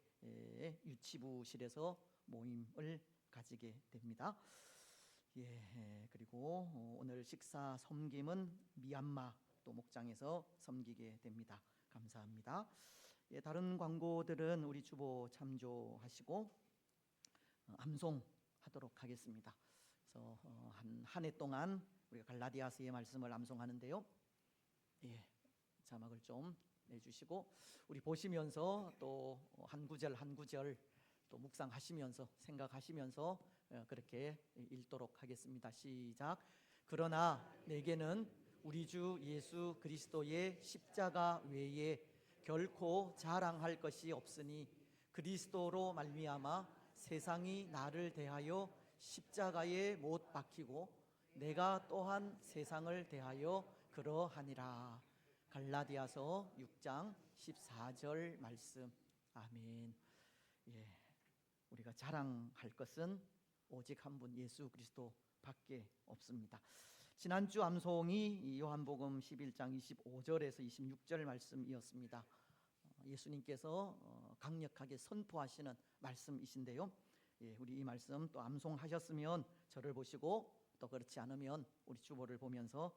유치부실에서 모임을 가지게 됩니다. 그리고 오늘 식사 섬김은 미얀마 또 목장에서 섬기게 됩니다. 감사합니다. 다른 광고들은 우리 주보 참조하시고 암송하도록 하겠습니다. 그래서 한 해 동안 우리가 갈라디아서의 말씀을 암송하는데요. 자막을 좀 내주시고 우리 보시면서 또 한 구절 한 구절 또 묵상하시면서 생각하시면서 그렇게 읽도록 하겠습니다. 시작. 그러나 내게는 우리 주 예수 그리스도의 십자가 외에 결코 자랑할 것이 없으니 그리스도로 말미암아 세상이 나를 대하여 십자가에 못 박히고 내가 또한 세상을 대하여 그러하니라. 갈라디아서 6장 14절 말씀. 아멘. 우리가 자랑할 것은 오직 한 분 예수 그리스도밖에 없습니다. 지난주 암송이 요한복음 11장 25절에서 26절 말씀이었습니다. 예수님께서 강력하게 선포하시는 말씀이신데요. 우리 이 말씀 또 암송하셨으면 저를 보시고 또 그렇지 않으면 우리 주보를 보면서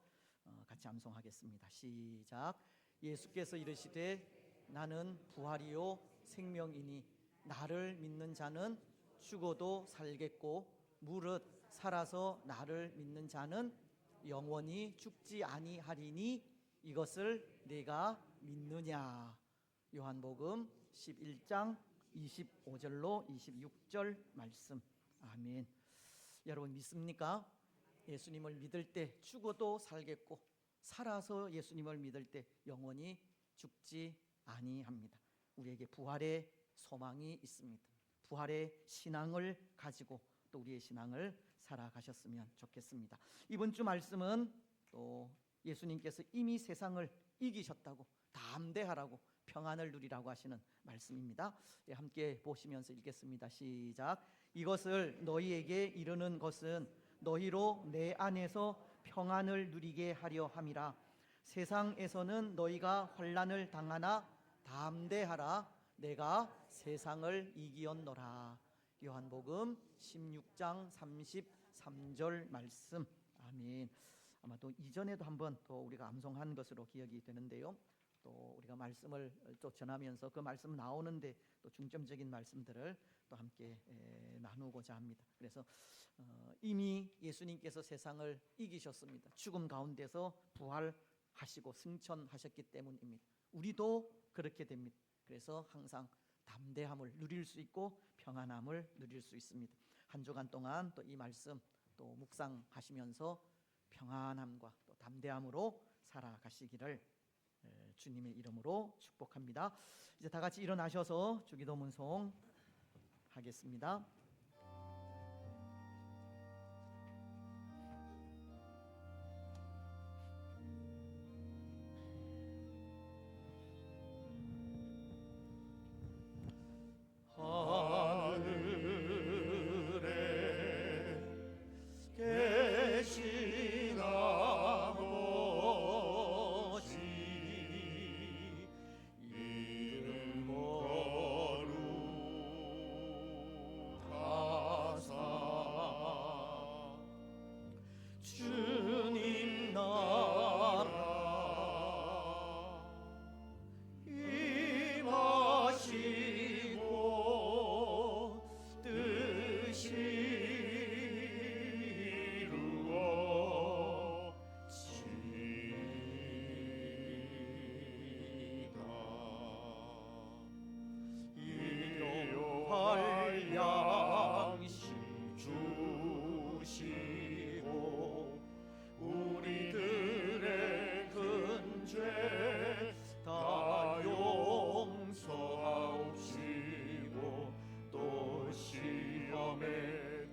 같이 암송하겠습니다. 시작. 예수께서 이르시되 나는 부활이요 생명이니 나를 믿는 자는 죽어도 살겠고 무릇 살아서 나를 믿는 자는 영원히 죽지 아니하리니 이것을 내가 믿느냐. 요한복음 11장 25절로 26절 말씀. 아멘. 여러분 믿습니까? 예수님을 믿을 때 죽어도 살겠고 살아서 예수님을 믿을 때 영원히 죽지 아니합니다. 우리에게 부활의 소망이 있습니다. 부활의 신앙을 가지고 또 우리의 신앙을 살아가셨으면 좋겠습니다. 이번 주 말씀은 또 예수님께서 이미 세상을 이기셨다고 담대하라고 평안을 누리라고 하시는 말씀입니다. 함께 보시면서 읽겠습니다. 시작. 이것을 너희에게 이르는 것은 너희로 내 안에서 평안을 누리게 하려 함이라. 세상에서는 너희가 환난을 당하나 담대하라. 내가 세상을 이기었노라. 요한복음 16장 33절 말씀. 아멘. 아마 또 이전에도 한번 또 우리가 암송한 것으로 기억이 되는데요. 또 우리가 말씀을 또 전하면서 그 말씀 나오는데 또 중점적인 말씀들을 또 함께 나누고자 합니다. 그래서 이미 예수님께서 세상을 이기셨습니다. 죽음 가운데서 부활하시고 승천하셨기 때문입니다. 우리도 그렇게 됩니다. 그래서 항상 담대함을 누릴 수 있고 평안함을 누릴 수 있습니다. 한 주간 동안 또 이 말씀 또 묵상하시면서 평안함과 또 담대함으로 살아가시기를 주님의 이름으로 축복합니다. 이제 다 같이 일어나셔서 주기도 문송 하겠습니다. 계신 아버지 이름 거룩하사 주님 나라 임하시고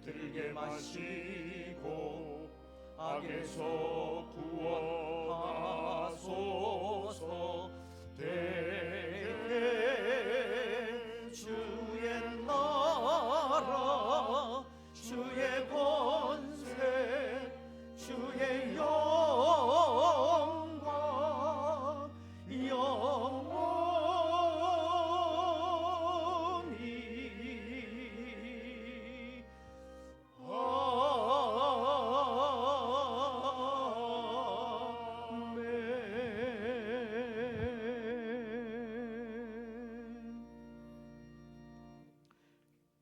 뜻이 마시고 악에서 구원하소서. 대개 주의 나라 주의 권세 주의 영광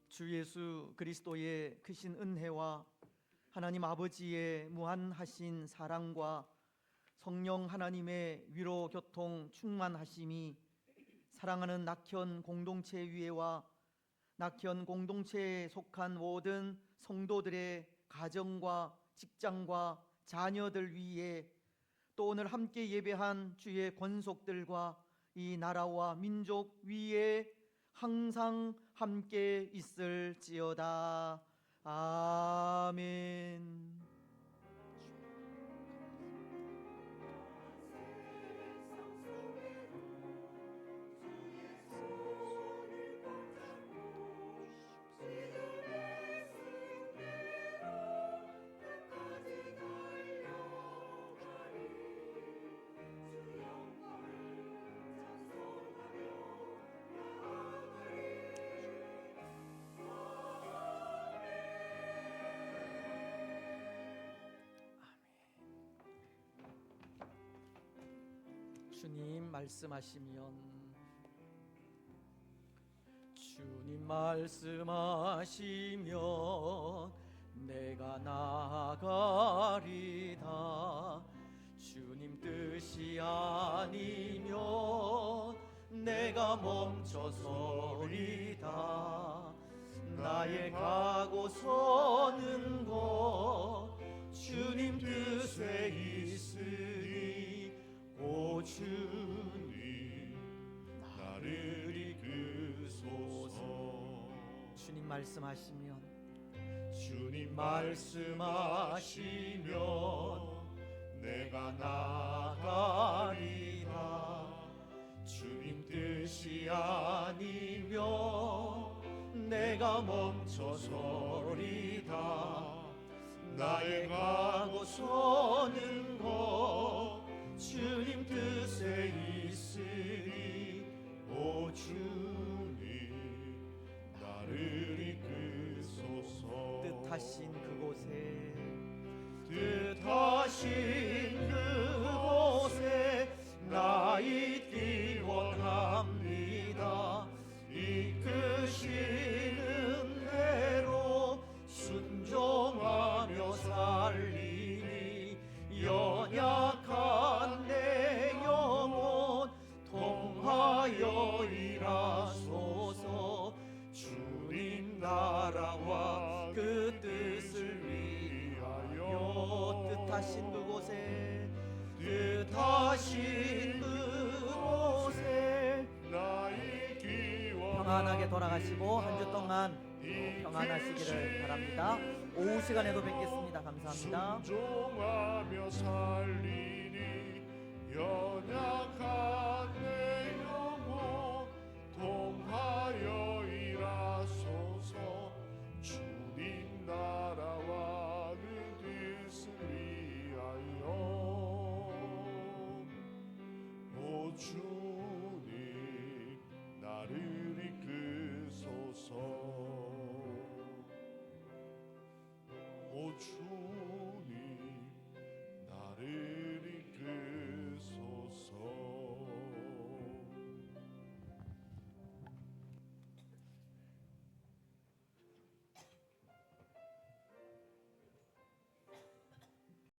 주 예수 그리스도의 크신 은혜와 하나님 아버지의 무한하신 사랑과 성령 하나님의 위로 교통 충만하심이 사랑하는 낙현 공동체 위에와 낙현 공동체에 속한 모든 성도들의 가정과 직장과 자녀들 위에 또 오늘 함께 예배한 주의 권속들과 이 나라와 민족 위에 항상 함께 있을지어다. 아멘. 주님 말씀하시면 내가 나아가리다. 주님 뜻이 아니면 내가 멈춰서리다. 나의 가고 서는 곳 주님 뜻에 있으니 오 주님 나를 이끄소서. 주님 말씀하시면 주님 말씀하시면 내가 나가리라. 주님 뜻이 아니면 내가 멈춰서리다. 나의 가고 서는 곳 주님 뜻에 있으니 오 주님 나를 이끄소서. 뜻하신 그곳에 뜻하신 그곳에 나 있기 원합니다. 이끄시는 대로 순종하며 살리니 연약한 내 영혼 통하여 일하소서. 주님 나라와 그 뜻을 위하여 뜻하신 그곳에 뜻하신 그곳에 나 있기 평안하게 돌아가시고 한 주 동안 평안하시기를 바랍니다. 오후 시간에도 뵙겠습니다. 감사합니다. 순종하며 살리니 연약한 내 영혼 통하여 일하소서. 주님 나라와 그 뜻을 위하여 오 주님 나를 이끄소서. 오 주님